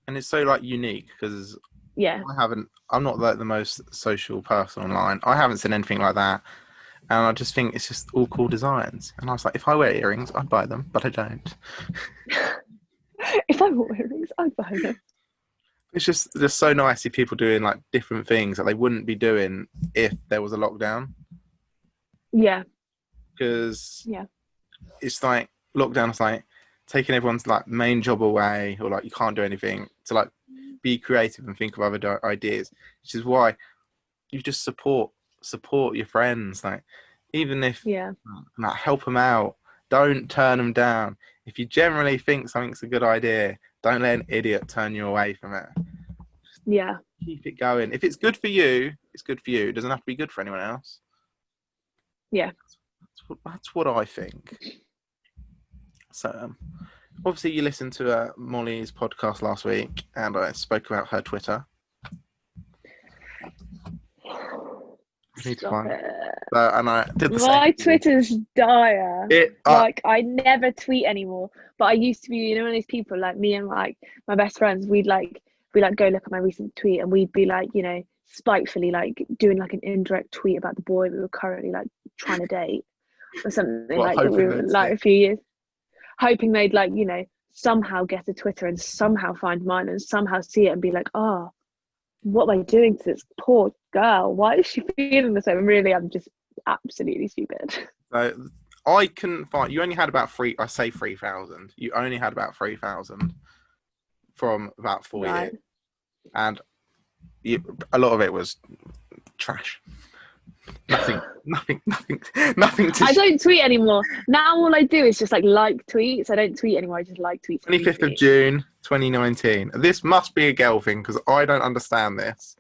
And it's so like unique because I'm not like the most social person online. I haven't seen anything like that. And I just think it's just all cool designs. And I was like, if I wear earrings, I'd buy them, but I don't. If I wore earrings, I'd buy them. It's just so nice to see people doing like different things that they wouldn't be doing if there was a lockdown. Yeah. Because it's like lockdown is like taking everyone's like main job away, or like you can't do anything to like be creative and think of other ideas. Which is why you just support your friends, like even if like, help them out, don't turn them down. If you generally think something's a good idea, don't let an idiot turn you away from it. Just keep it going. If it's good for you, it's good for you. It doesn't have to be good for anyone else. That's what I think. So obviously you listened to Molly's podcast last week, and I spoke about her Twitter. And I did the My Twitter's dire. Like I never tweet anymore, but I used to be, one of these people like me and like my best friends. We'd go look at my recent tweet, and we'd be like, spitefully like doing like an indirect tweet about the boy we were currently like trying to date or something like that. We were like a few years, hoping they'd like somehow get a Twitter and somehow find mine and somehow see it and be like, oh, what am I doing to this poor girl? Why is she feeling this way? And really, I'm just absolutely stupid. So I couldn't find. You only had about 3,000. You only had about 3,000 from about 4 years, and a lot of it was trash. Nothing to. I don't tweet anymore. Now all I do is just like tweets. I don't tweet anymore. I just like tweets. 25th of June, 2019. This must be a girl thing because I don't understand this.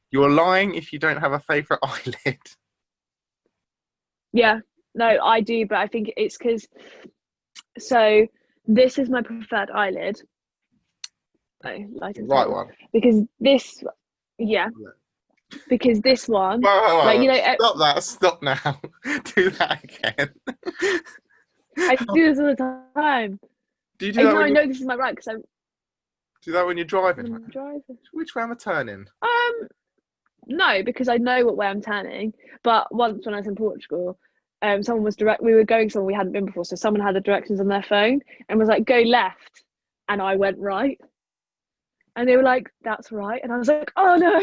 You're lying if you don't have a favourite eyelid. Yeah, no, I do, but I think it's because. So this is my preferred eyelid. Oh, lighting Right one. Because this, yeah. Because this one, Whoa, like, you know, stop that! Stop now! Do that again. I do this all the time. Do you do that? I know this is my right because I'm. Do that when you're driving? I'm driving. Which way am I turning? No, because I know what way I'm turning. But once when I was in Portugal, someone was we were going somewhere we hadn't been before, so someone had the directions on their phone and was like, "Go left," and I went right, and they were like, "That's right," and I was like, "Oh no."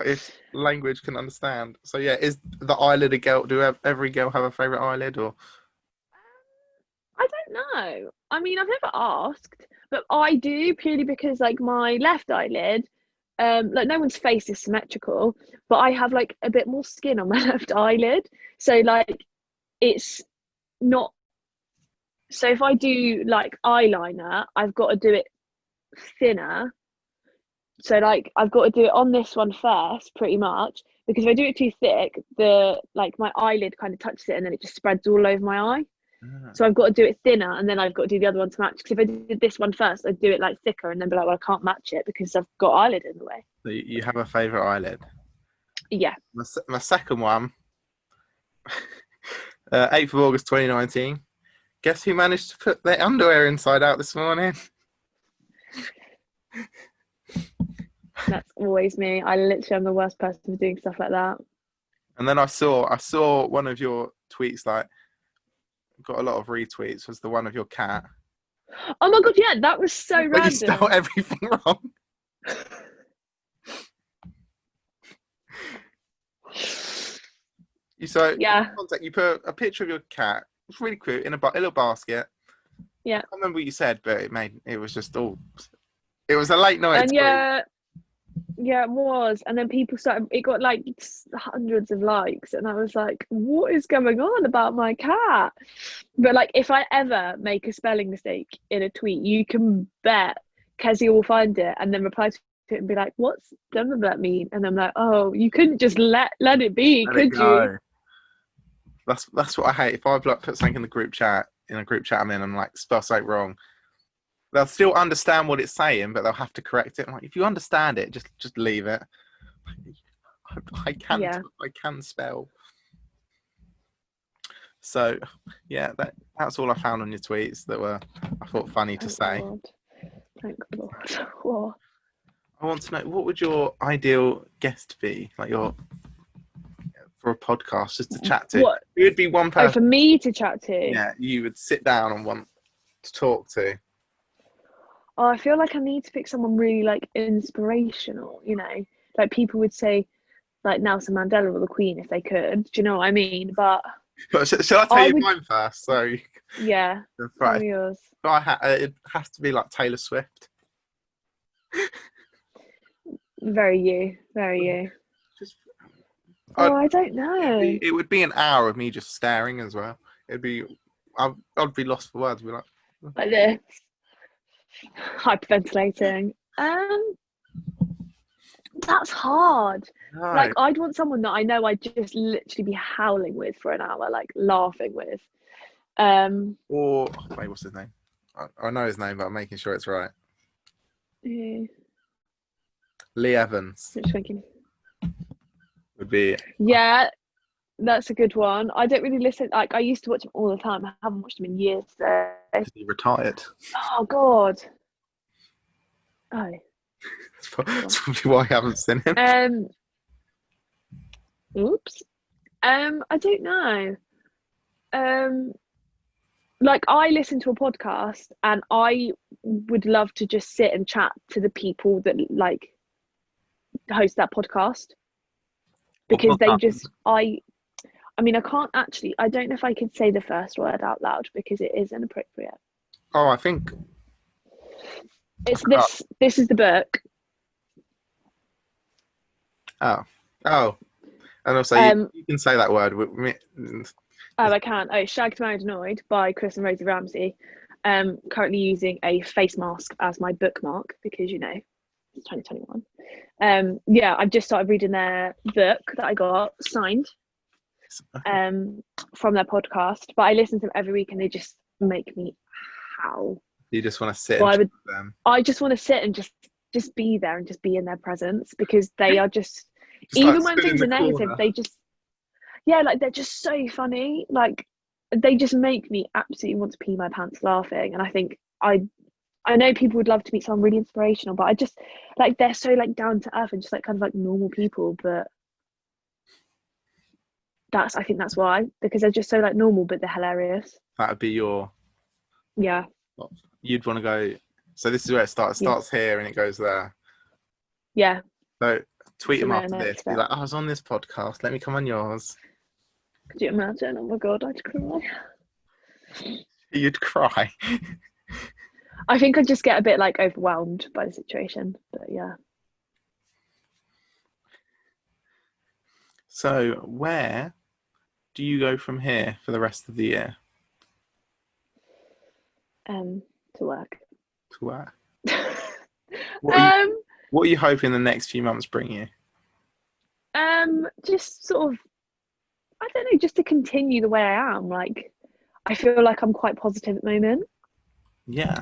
If language can understand. So yeah, is the eyelid a girl? Every girl have a favourite eyelid, or? I don't know. I mean, I've never asked, but I do purely because like my left eyelid, like no one's face is symmetrical, but I have like a bit more skin on my left eyelid, so like it's not. So if I do like eyeliner, I've got to do it thinner. So like I've got to do it on this one first, pretty much, because if I do it too thick, my eyelid kind of touches it and then it just spreads all over my eye. So I've got to do it thinner and then I've got to do the other one to match. Because if I did this one first, I'd do it like thicker and then be like, well, I can't match it because I've got eyelid in the way. So you have a favourite eyelid? Yeah. My second one, 8th of August 2019. Guess who managed to put their underwear inside out this morning? That's always me. I literally am the worst person for doing stuff like that. And then I saw one of your tweets, like, got a lot of retweets, was the one of your cat. Oh my god, yeah, that was so But random. you spelled everything wrong. You put a picture of your cat. It's really cute in a little basket. Yeah. I can't remember what you said, but it was just all. It was a late night. And yeah, it was. And then people started. It got like hundreds of likes, and I was like, "What is going on about my cat?" But like, if I ever make a spelling mistake in a tweet, you can bet Kizzy will find it and then reply to it and be like, "What's that mean?" And I'm like, "Oh, you couldn't just let it be, could you?" That's what I hate. If I put something in a group chat I'm in, and like spell something wrong, they'll still understand what it's saying, but they'll have to correct it. I'm like, if you understand it, just leave it. I can spell. So yeah, that's all I found on your tweets that I thought funny to say. God. Thank God. What? I want to know, what would your ideal guest be? Like for a podcast, just to chat to. What? Who would be one person? Oh, for me to chat to? Yeah, you would sit down and want to talk to. Oh, I feel like I need to pick someone really like inspirational, you know, like people would say like Nelson Mandela or the Queen if they could. Do you know what I mean? But shall I tell you mine first? So yeah, right. Yours. It has to be like Taylor Swift. Very you. I don't know. It would be an hour of me just staring as well. I'd be lost for words. Be like this, hyperventilating. That's hard. No. Like I'd want someone that I know I'd just literally be howling with for an hour, like laughing with. Or wait, what's his name? I know his name, but I'm making sure it's right. Yeah. Lee Evans. Would be. Yeah, that's a good one. I don't really listen. Like I used to watch him all the time. I haven't watched him in years though. He retired. Oh God. Oh. That's probably why I haven't seen him. Oops. I don't know. like I listen to a podcast and I would love to just sit and chat to the people that like host that podcast, What because they podcast? just I mean, I can't actually, I don't know if I could say the first word out loud because it is inappropriate. Oh, I think. It's this is the book. Oh, oh, and also you can say that word. Oh, I can. Oh, Shagged, Married, Annoyed by Chris and Rosie Ramsey. Currently using a face mask as my bookmark because, you know, it's 2021. Yeah, I've just started reading their book that I got signed from their podcast, but I listen to them every week and they just make me howl. You just want to sit Well, and chat with them. I just want to sit and just be there and just be in their presence because they are just Like even when stood in things the are negative, corner. they just like they're just so funny. Like they just make me absolutely want to pee my pants laughing. And I think I know people would love to meet someone really inspirational, but I just like they're so like down to earth and just like kind of like normal people. But I think that's why, because they're just so like normal, but they're hilarious. That would be your. Yeah. You'd want to go. So this is where it starts. It starts here and it goes there. Yeah. So tweet them after next this. Be like, I was on this podcast. Let me come on yours. Could you imagine? Oh my god, I'd cry. You'd cry. I think I'd just get a bit like overwhelmed by the situation, but yeah. So where do you go from here for the rest of the year? To work. To where? um, what are you hoping the next few months bring you? just sort of, I don't know, just to continue the way I am. Like, I feel like I'm quite positive at the moment. Yeah.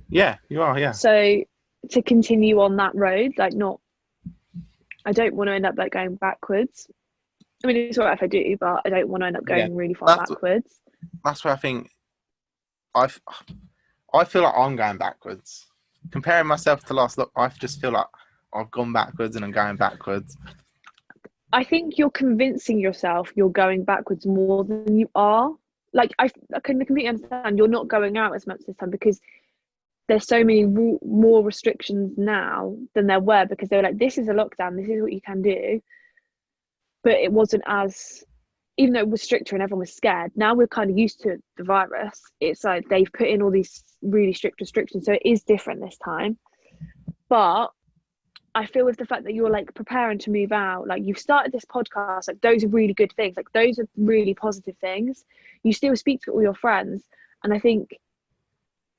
Yeah, you are. Yeah. So to continue on that road, like I don't want to end up like going backwards. I mean, it's all right if I do, but I don't want to end up going really far backwards. That's where I think I feel like I'm going backwards. Comparing myself to last look, I just feel like I've gone backwards and I'm going backwards. I think you're convincing yourself you're going backwards more than you are. Like, I can completely understand you're not going out as much this time because there's so many more restrictions now than there were, because they were like, this is a lockdown, this is what you can do. But it wasn't as, even though it was stricter and everyone was scared, now we're kind of used to the virus. It's like they've put in all these really strict restrictions. So it is different this time. But I feel with the fact that you're like preparing to move out, like you've started this podcast, like those are really good things. Like those are really positive things. You still speak to all your friends. And I think,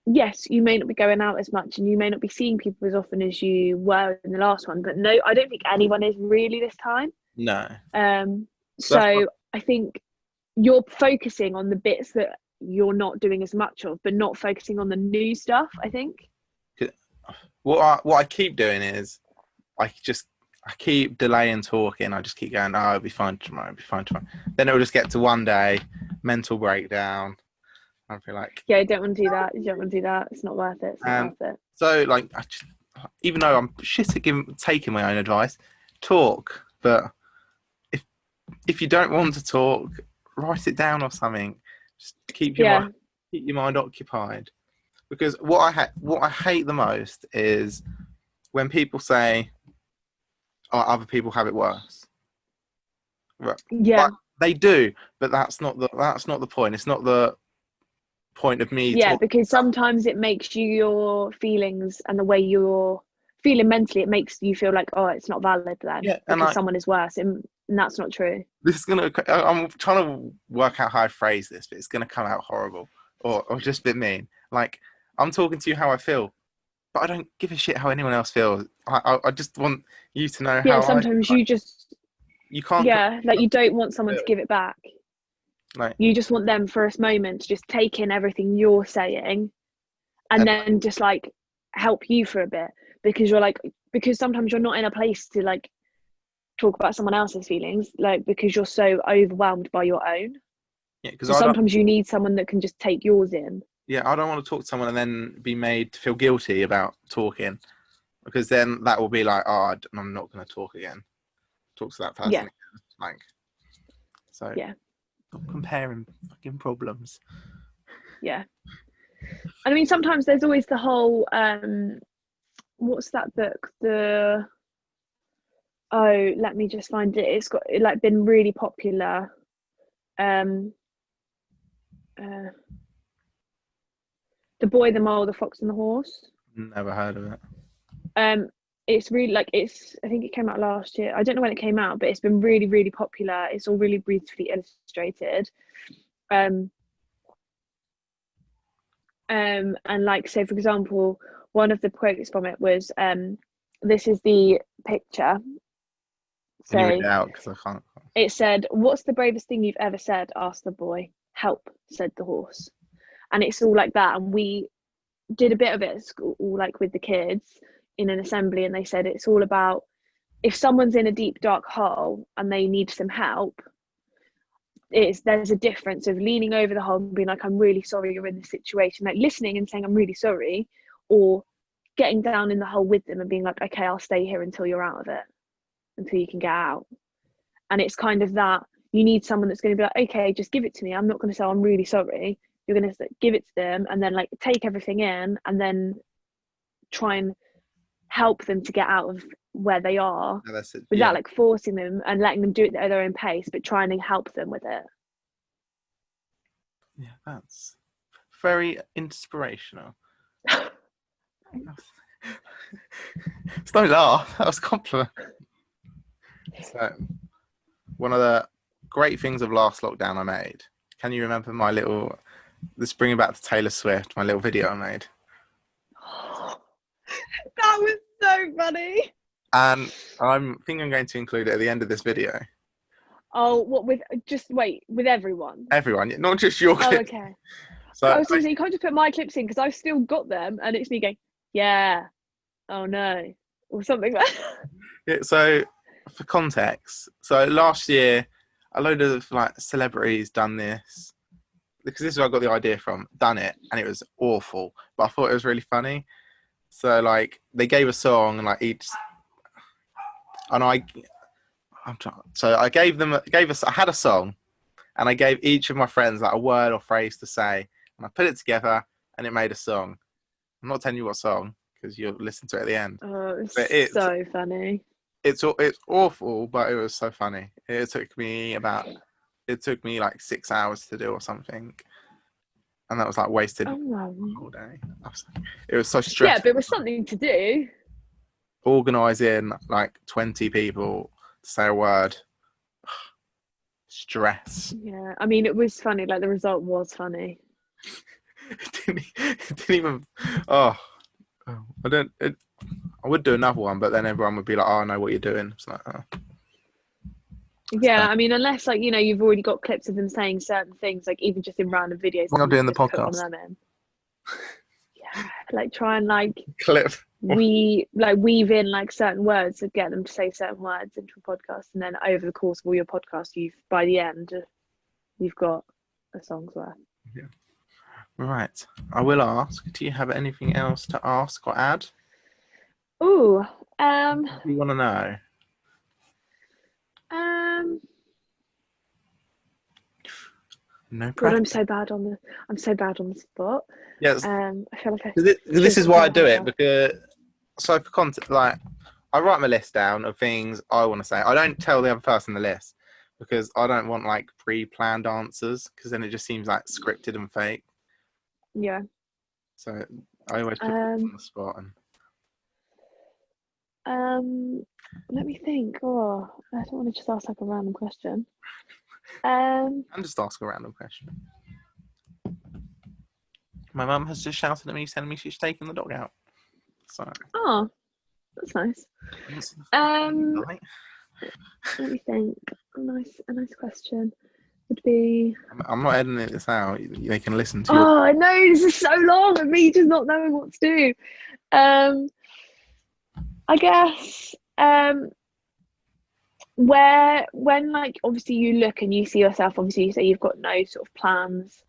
yes, you may not be going out as much and you may not be seeing people as often as you were in the last one, but no, I don't think anyone is really this time. No. So I think you're focusing on the bits that you're not doing as much of, but not focusing on the new stuff, I think. What I keep doing is I keep delaying talking. I just keep going, oh, it'll be fine tomorrow. Then it'll just get to one day, mental breakdown. I'll be like, yeah, you don't want to do that. You don't want to do that. It's not worth it. It's not worth it. So, like, even though I'm shit at taking my own advice, talk. But if you don't want to talk, write it down or something. Just keep your mind occupied. Because what I hate the most is when people say, "Oh, other people have it worse." Right. Yeah, but they do, but that's not the point. It's not the point of me. Yeah, because sometimes it makes your feelings and the way you're feeling mentally, it makes you feel like, oh, it's not valid then, because someone is worse, and that's not true. I'm trying to work out how I phrase this, but it's gonna come out horrible or just a bit mean. Like, I'm talking to you how I feel, but I don't give a shit how anyone else feels. I just want you to know how. Sometimes you can't. Yeah, like you don't want someone to give it back. Like, you just want them for a moment to just take in everything you're saying, and then just like help you for a bit, because sometimes you're not in a place to like talk about someone else's feelings, like because you're so overwhelmed by your own. Yeah, because so sometimes you need someone that can just take yours in. Yeah, I don't want to talk to someone and then be made to feel guilty about talking, because then that will be like, oh, I'm not going to talk again. Talk to that person again. Like, so yeah. Stop comparing fucking problems. yeah. And I mean, sometimes there's always the whole what's that book? Let me just find it. It's got like been really popular. Um, uh, The Boy, the Mole, the Fox, and the Horse. Never heard of it. It's really like I think it came out last year. I don't know when it came out, but it's been really, really popular. It's all really beautifully illustrated. And like, so for example, one of the quotes from it was, "This is the picture." Can you read So it out? Because I can't. it said, "What's the bravest thing you've ever said?" asked the boy. "Help," said the horse. And it's all like that. And we did a bit of it at school, like with the kids in an assembly, and they said it's all about if someone's in a deep dark hole and they need some help, there's a difference of leaning over the hole and being like, "I'm really sorry you're in this situation," like listening and saying, "I'm really sorry," or getting down in the hole with them and being like, "Okay, I'll stay here until you're out of it, until you can get out." And it's kind of that you need someone that's going to be like, "Okay, just give it to me. I'm not going to say I'm really sorry." You're going to give it to them and then like take everything in and then try and help them to get out of where they are without like forcing them and letting them do it at their own pace, but trying to help them with it. Yeah, that's very inspirational. It's no laugh. That was a compliment. So, one of the great things of last lockdown I made. Can you remember my little? This bringing back to Taylor Swift. My little video I made. That was so funny. And I'm going to include it at the end of this video. Oh, what with just wait with everyone? Everyone, not just your clip. Oh, okay. So I was going to say you can't just put my clips in because I've still got them, and it's me going, "Yeah, oh no," or something like that. Yeah, so for context, so last year, a load of like celebrities done this because this is where I got the idea from. Done it, and it was awful, but I thought it was really funny. So like they gave a song, and like each, and I'm trying. So I I had a song, and I gave each of my friends like a word or phrase to say, and I put it together, and it made a song. I'm not telling you what song because you'll listen to it at the end. Oh, But it's so funny. It's awful, but it was so funny. It took me like 6 hours to do or something, and that was like wasted all day. It was so stressful. Yeah, but it was something to do. Organising like 20 people to say a word. Stress. Yeah, I mean, it was funny. Like the result was funny. It didn't even. Oh, I don't. I would do another one, but then everyone would be like, "Oh, I know what you're doing." It's like, oh. Yeah, I mean, unless like you've already got clips of them saying certain things, like even just in random videos. I'm doing the just put podcast. one of them in. Yeah, like try and like Clip. weave in like certain words to get them to say certain words into a podcast, and then over the course of all your podcasts, by the end you've got a song's worth. Yeah. Right. I will ask. Do you have anything else to ask or add? Ooh, What do you want to know? No God, pressure. I'm so bad on the spot. Yes. I feel like this is why I do it, because so for content, like I write my list down of things I want to say. I don't tell the other person the list because I don't want like pre-planned answers because then it just seems like scripted and fake. Yeah. So I always put people on the spot and. Let me think. Oh, I don't want to just ask like a random question. And just ask a random question. My mum has just shouted at me, telling me she's taking the dog out. So. Oh, that's nice. Let me think. A nice question would be. I'm not editing this out. They can listen to. Oh, I know this is so long, and me just not knowing what to do. I guess. When like obviously you look and you see yourself, obviously you say you've got no sort of plans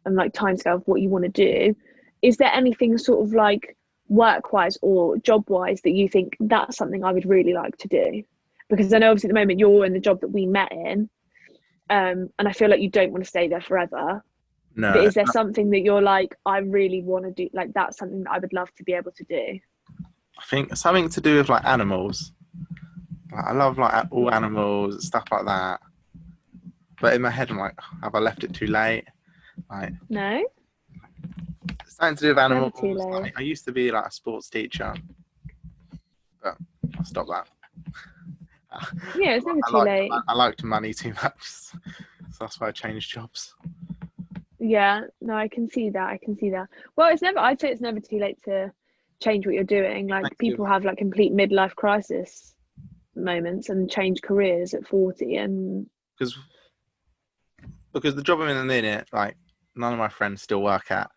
and like timescale of what you want to do, is there anything sort of like work wise or job wise that you think that's something I would really like to do? Because I know obviously at the moment you're in the job that we met in, and I feel like you don't want to stay there forever, But No, is there something that you're like, I really want to do? Like, that's something that I would love to be able to do. I think something to do with like animals. Like, I love like all Yeah. animals, stuff like that. But in my head, I'm like, have I left it too late? Like, No, something to do with it's never too animals. late. Like, I used to be like a sports teacher, but I stopped that. Yeah, it's never too late. I liked money too much, so that's why I changed jobs. Yeah, no, I can see that. I can see that. Well, it's never, I'd say it's never too late to change what you're doing. Like, Thank you. people have like complete midlife crisis moments and change careers at 40. And Because the job I'm in a minute, like none of my friends still work at.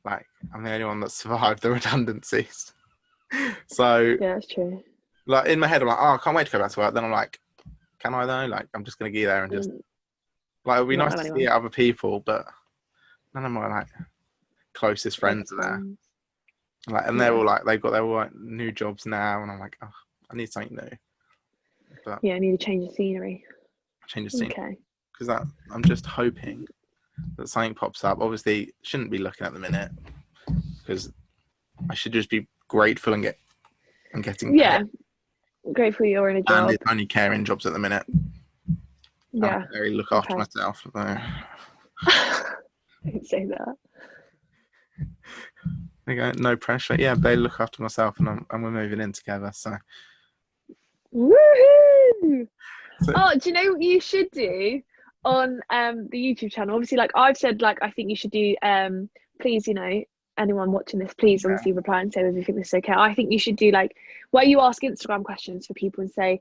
Like I'm the only one that survived the redundancies. So yeah, that's true. like in my head, I'm like, oh, I can't wait to go back to work. Then I'm like, can I though? Like I'm just gonna get there and just Mm, like it'd be not nice know to see anyone. other people, but none of my like closest friends Close are there. friends. Like and they're Yeah. all like they've got their all, like, new jobs now, and I'm like, oh, I need something new. But Yeah, I need to change the scenery. change the scene Okay. because that I'm just hoping that something pops up. Obviously, shouldn't be looking at the minute because I should just be grateful and getting paid. Yeah, grateful you're in a And job. it's only caring jobs at the minute. I Yeah. don't really look after Okay. myself. Though. Don't say that. They go, no pressure. Yeah, they look after myself, and we're moving in together. So, Woohoo! so Oh, do you know what you should do on the YouTube channel? Obviously, like I've said, like I think you should do please, anyone watching this, please yeah, obviously reply and say whether you think this is okay. I think you should do like where you ask Instagram questions for people and say,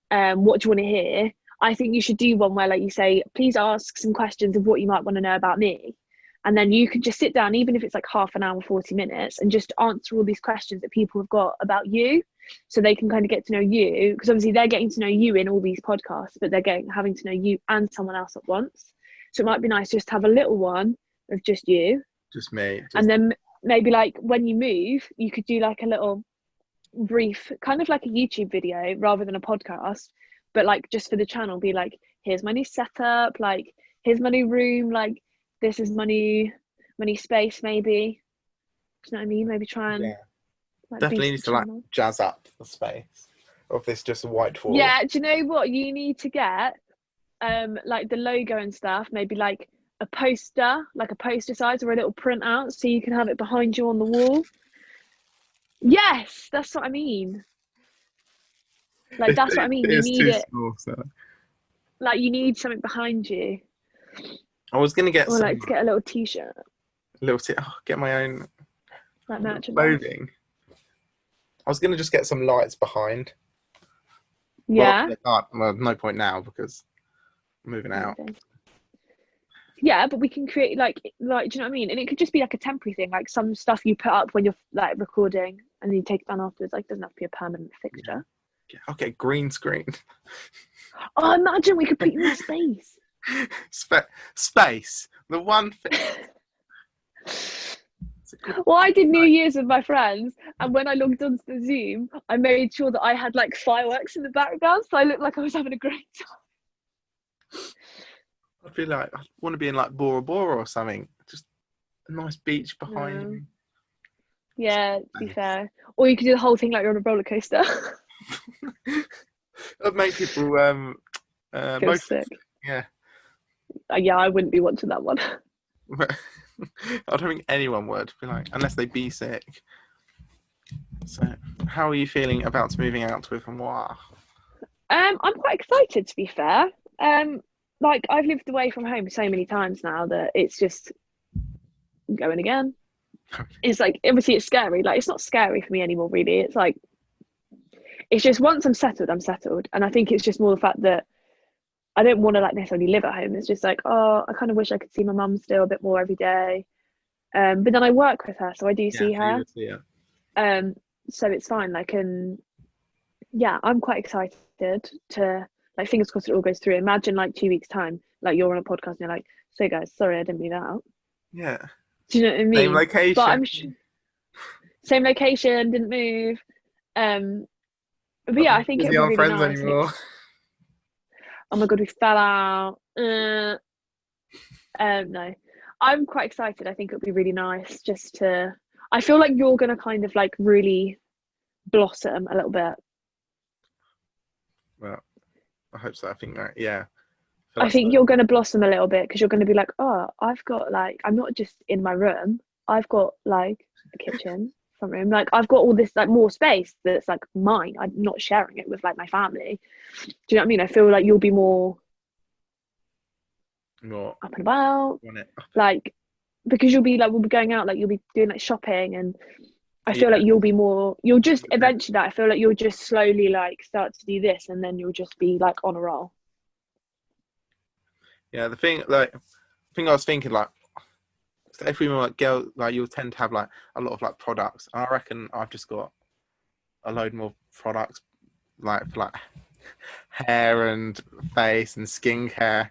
what do you want to hear? I think you should do one where like you say, please ask some questions of what you might want to know about me. And then you could just sit down, even if it's like half an hour, 40 minutes, and just answer all these questions that people have got about you. So they can kind of get to know you. Because obviously they're getting to know you in all these podcasts, but they're having to know you and someone else at once. So it might be nice just to have a little one of just you. just me. And Just then maybe like when you move, you could do like a little brief, kind of like a YouTube video rather than a podcast, but like just for the channel, be like, here's my new setup, like here's my new room, like this is my new space, maybe. Do you know what I mean? Maybe try and yeah, like definitely boost need the to like channel. jazz up the space. Or if it's just a white wall. Yeah, do you know what you need to get? Like the logo and stuff, maybe like a poster, like a poster size or a little printout so you can have it behind you on the wall. Yes, that's what I mean. Like that's what I mean. You It's need too it, small. So like you need something behind you. I was gonna get Or some like to get a little t-shirt, get my own like merchandise. clothing. I was gonna just get some lights behind. Well, Yeah, I can't. Well, no point now because I'm moving out. maybe. Yeah, but we can create like do you know what I mean? And it could just be like a temporary thing, like some stuff you put up when you're like recording and then you take it down afterwards. Like, doesn't have to be a permanent Yeah. fixture. I'll get green screen. Oh, imagine we could put you in space. Space. The one thing. Well, I did New Year's with my friends, and when I logged onto the Zoom, I made sure that I had like fireworks in the background, so I looked like I was having a great time. I feel like I want to be in like Bora Bora or something. Just a nice beach behind No. me. Yeah, to be Nice. fair. Or you could do the whole thing like you're on a roller coaster. That'd make people Feel motivated. sick. Yeah. Yeah, I wouldn't be watching that one. I don't think anyone would be like, unless they be sick. So, how are you feeling about moving out with moi? I'm quite excited to be fair. Like I've lived away from home so many times now that it's just going again. It's like obviously it's scary. Like it's not scary for me anymore, really. It's like it's just once I'm settled, I'm settled. And I think it's just more the fact that I don't want to like necessarily live at home. It's just like, oh, I kind of wish I could see my mum still a bit more every day. But then I work with her, so I do Yeah, see so you her. would see it. So it's fine. Like, and yeah, I'm quite excited to like fingers crossed it all goes through. Imagine like 2 weeks time, like you're on a podcast and you're like, so guys, sorry I didn't move out. Yeah. Do you know what I Same mean? But location. I'm same location, didn't move. Um, but But yeah, me I and think it'll Kizzy be aren't really friends nice. And anymore. oh my god, we fell out. No, I'm quite excited. I think it'll be really nice just to. I feel like you're gonna kind of like really blossom a little bit. Well, I hope so. I think that, yeah. I feel I like think so. you're gonna blossom a little bit because you're gonna be like, oh, I've got like, I'm not just in my room. I've got like a kitchen, front room. Like I've got all this like more space that's like mine. I'm not sharing it with like my family. Do you know what I mean? I feel like you'll be more More up and about, on it. like because you'll be like we'll be going out, like you'll be doing like shopping, and I feel Yeah. like you'll just eventually, I feel like you'll just slowly like start to do this, and then you'll just be like on a roll. Yeah, the thing I was thinking like, so if we were like girl, like you'll tend to have like a lot of like products. And I reckon I've just got a load more products like for like hair and face and skincare.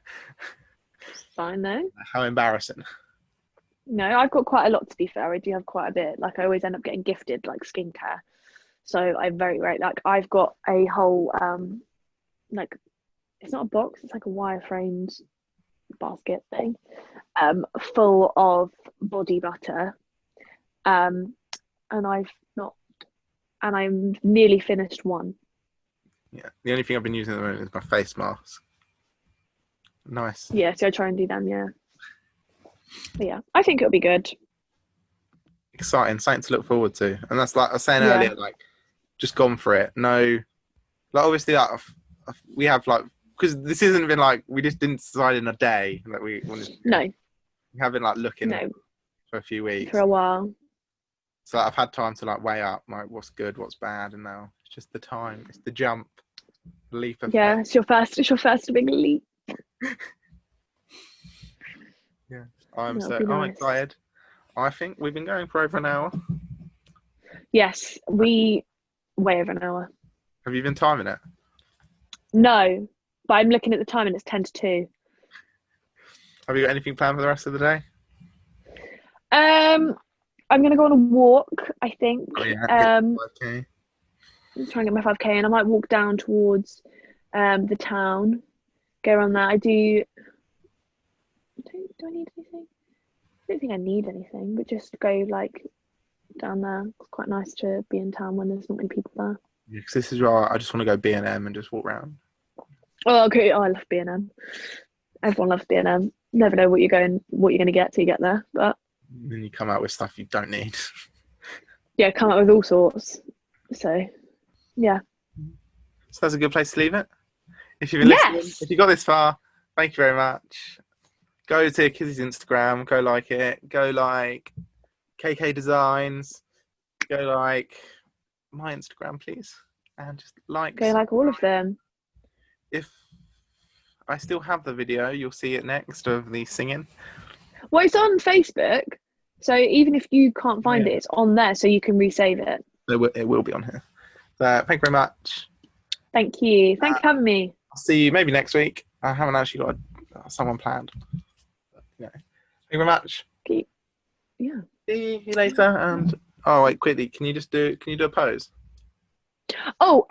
It's fine though. How embarrassing. No, I've got quite a lot to be fair. I do have quite a bit. Like I always end up getting gifted like skincare. So I'm very, very like I've got a whole like it's not a box, it's like a wireframed basket thing, full of body butter. And I've not and I'm nearly finished one. Yeah. The only thing I've been using at the moment is my face mask. Nice. Yeah, so I try and do them, yeah. But yeah, I think it'll be good. Exciting, something to look forward to. And that's like I was saying Yeah. earlier, like just gone for it. No, like obviously like we have like because this hasn't been like we just didn't decide in a day that we wanted to do. No, We have been like looking no, for a few weeks. for a while. So I've had time to like weigh up like what's good, what's bad, and now it's just the time. It's the jump, the leap of Yeah, faith. it's your first big leap. Yeah, That'll I'm be nice. excited. I think we've been going for over an hour. Yes, we way over an hour. Have you been timing it? No, but I'm looking at the time and it's 10 to 2. Have you got anything planned for the rest of the day? I'm gonna go on a walk, I think. Oh yeah. Okay. Try and get my 5k, and I might walk down towards the town, go around there. Do I need anything? I don't think I need anything, but just go like down there. It's quite nice to be in town when there's not many people there. Yeah, because this is where I just want to go B&M and just walk around. Oh, okay. Oh, I love B&M. Everyone loves B&M. Never know what you're going to get till you get there, but And then you come out with stuff you don't need. yeah, come up with all sorts. So, yeah. So that's a good place to leave it. If you've been listening, if you got this far, thank you very much. Go to Kizzy's Instagram, go like it, go like K.Kdesigns, go like my Instagram, please. And just like. Go like all of them. If I still have the video, you'll see it next of the singing. Well, it's on Facebook. So even if you can't find it, it's on there so you can resave it. It will be on here. So thank you very much. Thank you. Thanks for having me. I'll see you maybe next week. I haven't actually got someone planned. Thank you very much. Okay. Yeah. See you later. And wait, quickly, can you do a pose? Oh,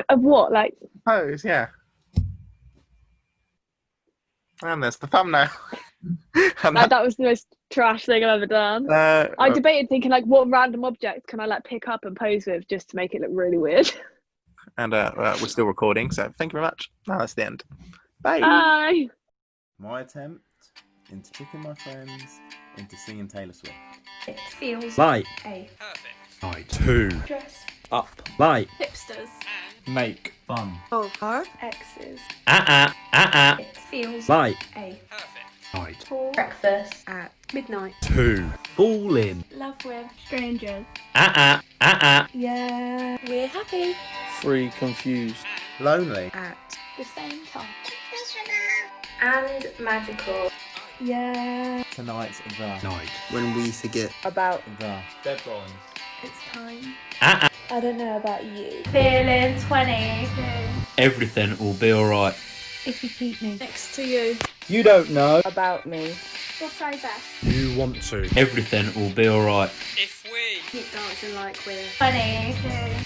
of what? Like Pose, yeah. And there's the thumbnail. And that was the most trash thing I've ever done. I debated thinking like, what random object can I like pick up and pose with just to make it look really weird. And we're still recording, so thank you very much. Now that's the end. Bye. Bye. My attempt into picking my friends into singing Taylor Swift. It feels Light. A. Perfect. Light. 2. Dress. Up. Light. Hipsters. Make. Fun. Of her. Exes. It feels Light. A. Perfect. Light. For breakfast at midnight. 2. Fall in. Love with strangers. Yeah. We're happy 3. Confused. Lonely. at the same time. And magical. Yeah. Tonight's the night. When we forget About The deadlines. it's time. I don't know about you. Feeling 22. Everything will be alright. If you keep me next to you. You don't know. About me. What I best. You want to. Everything will be alright. If we Keep dancing like we're 22.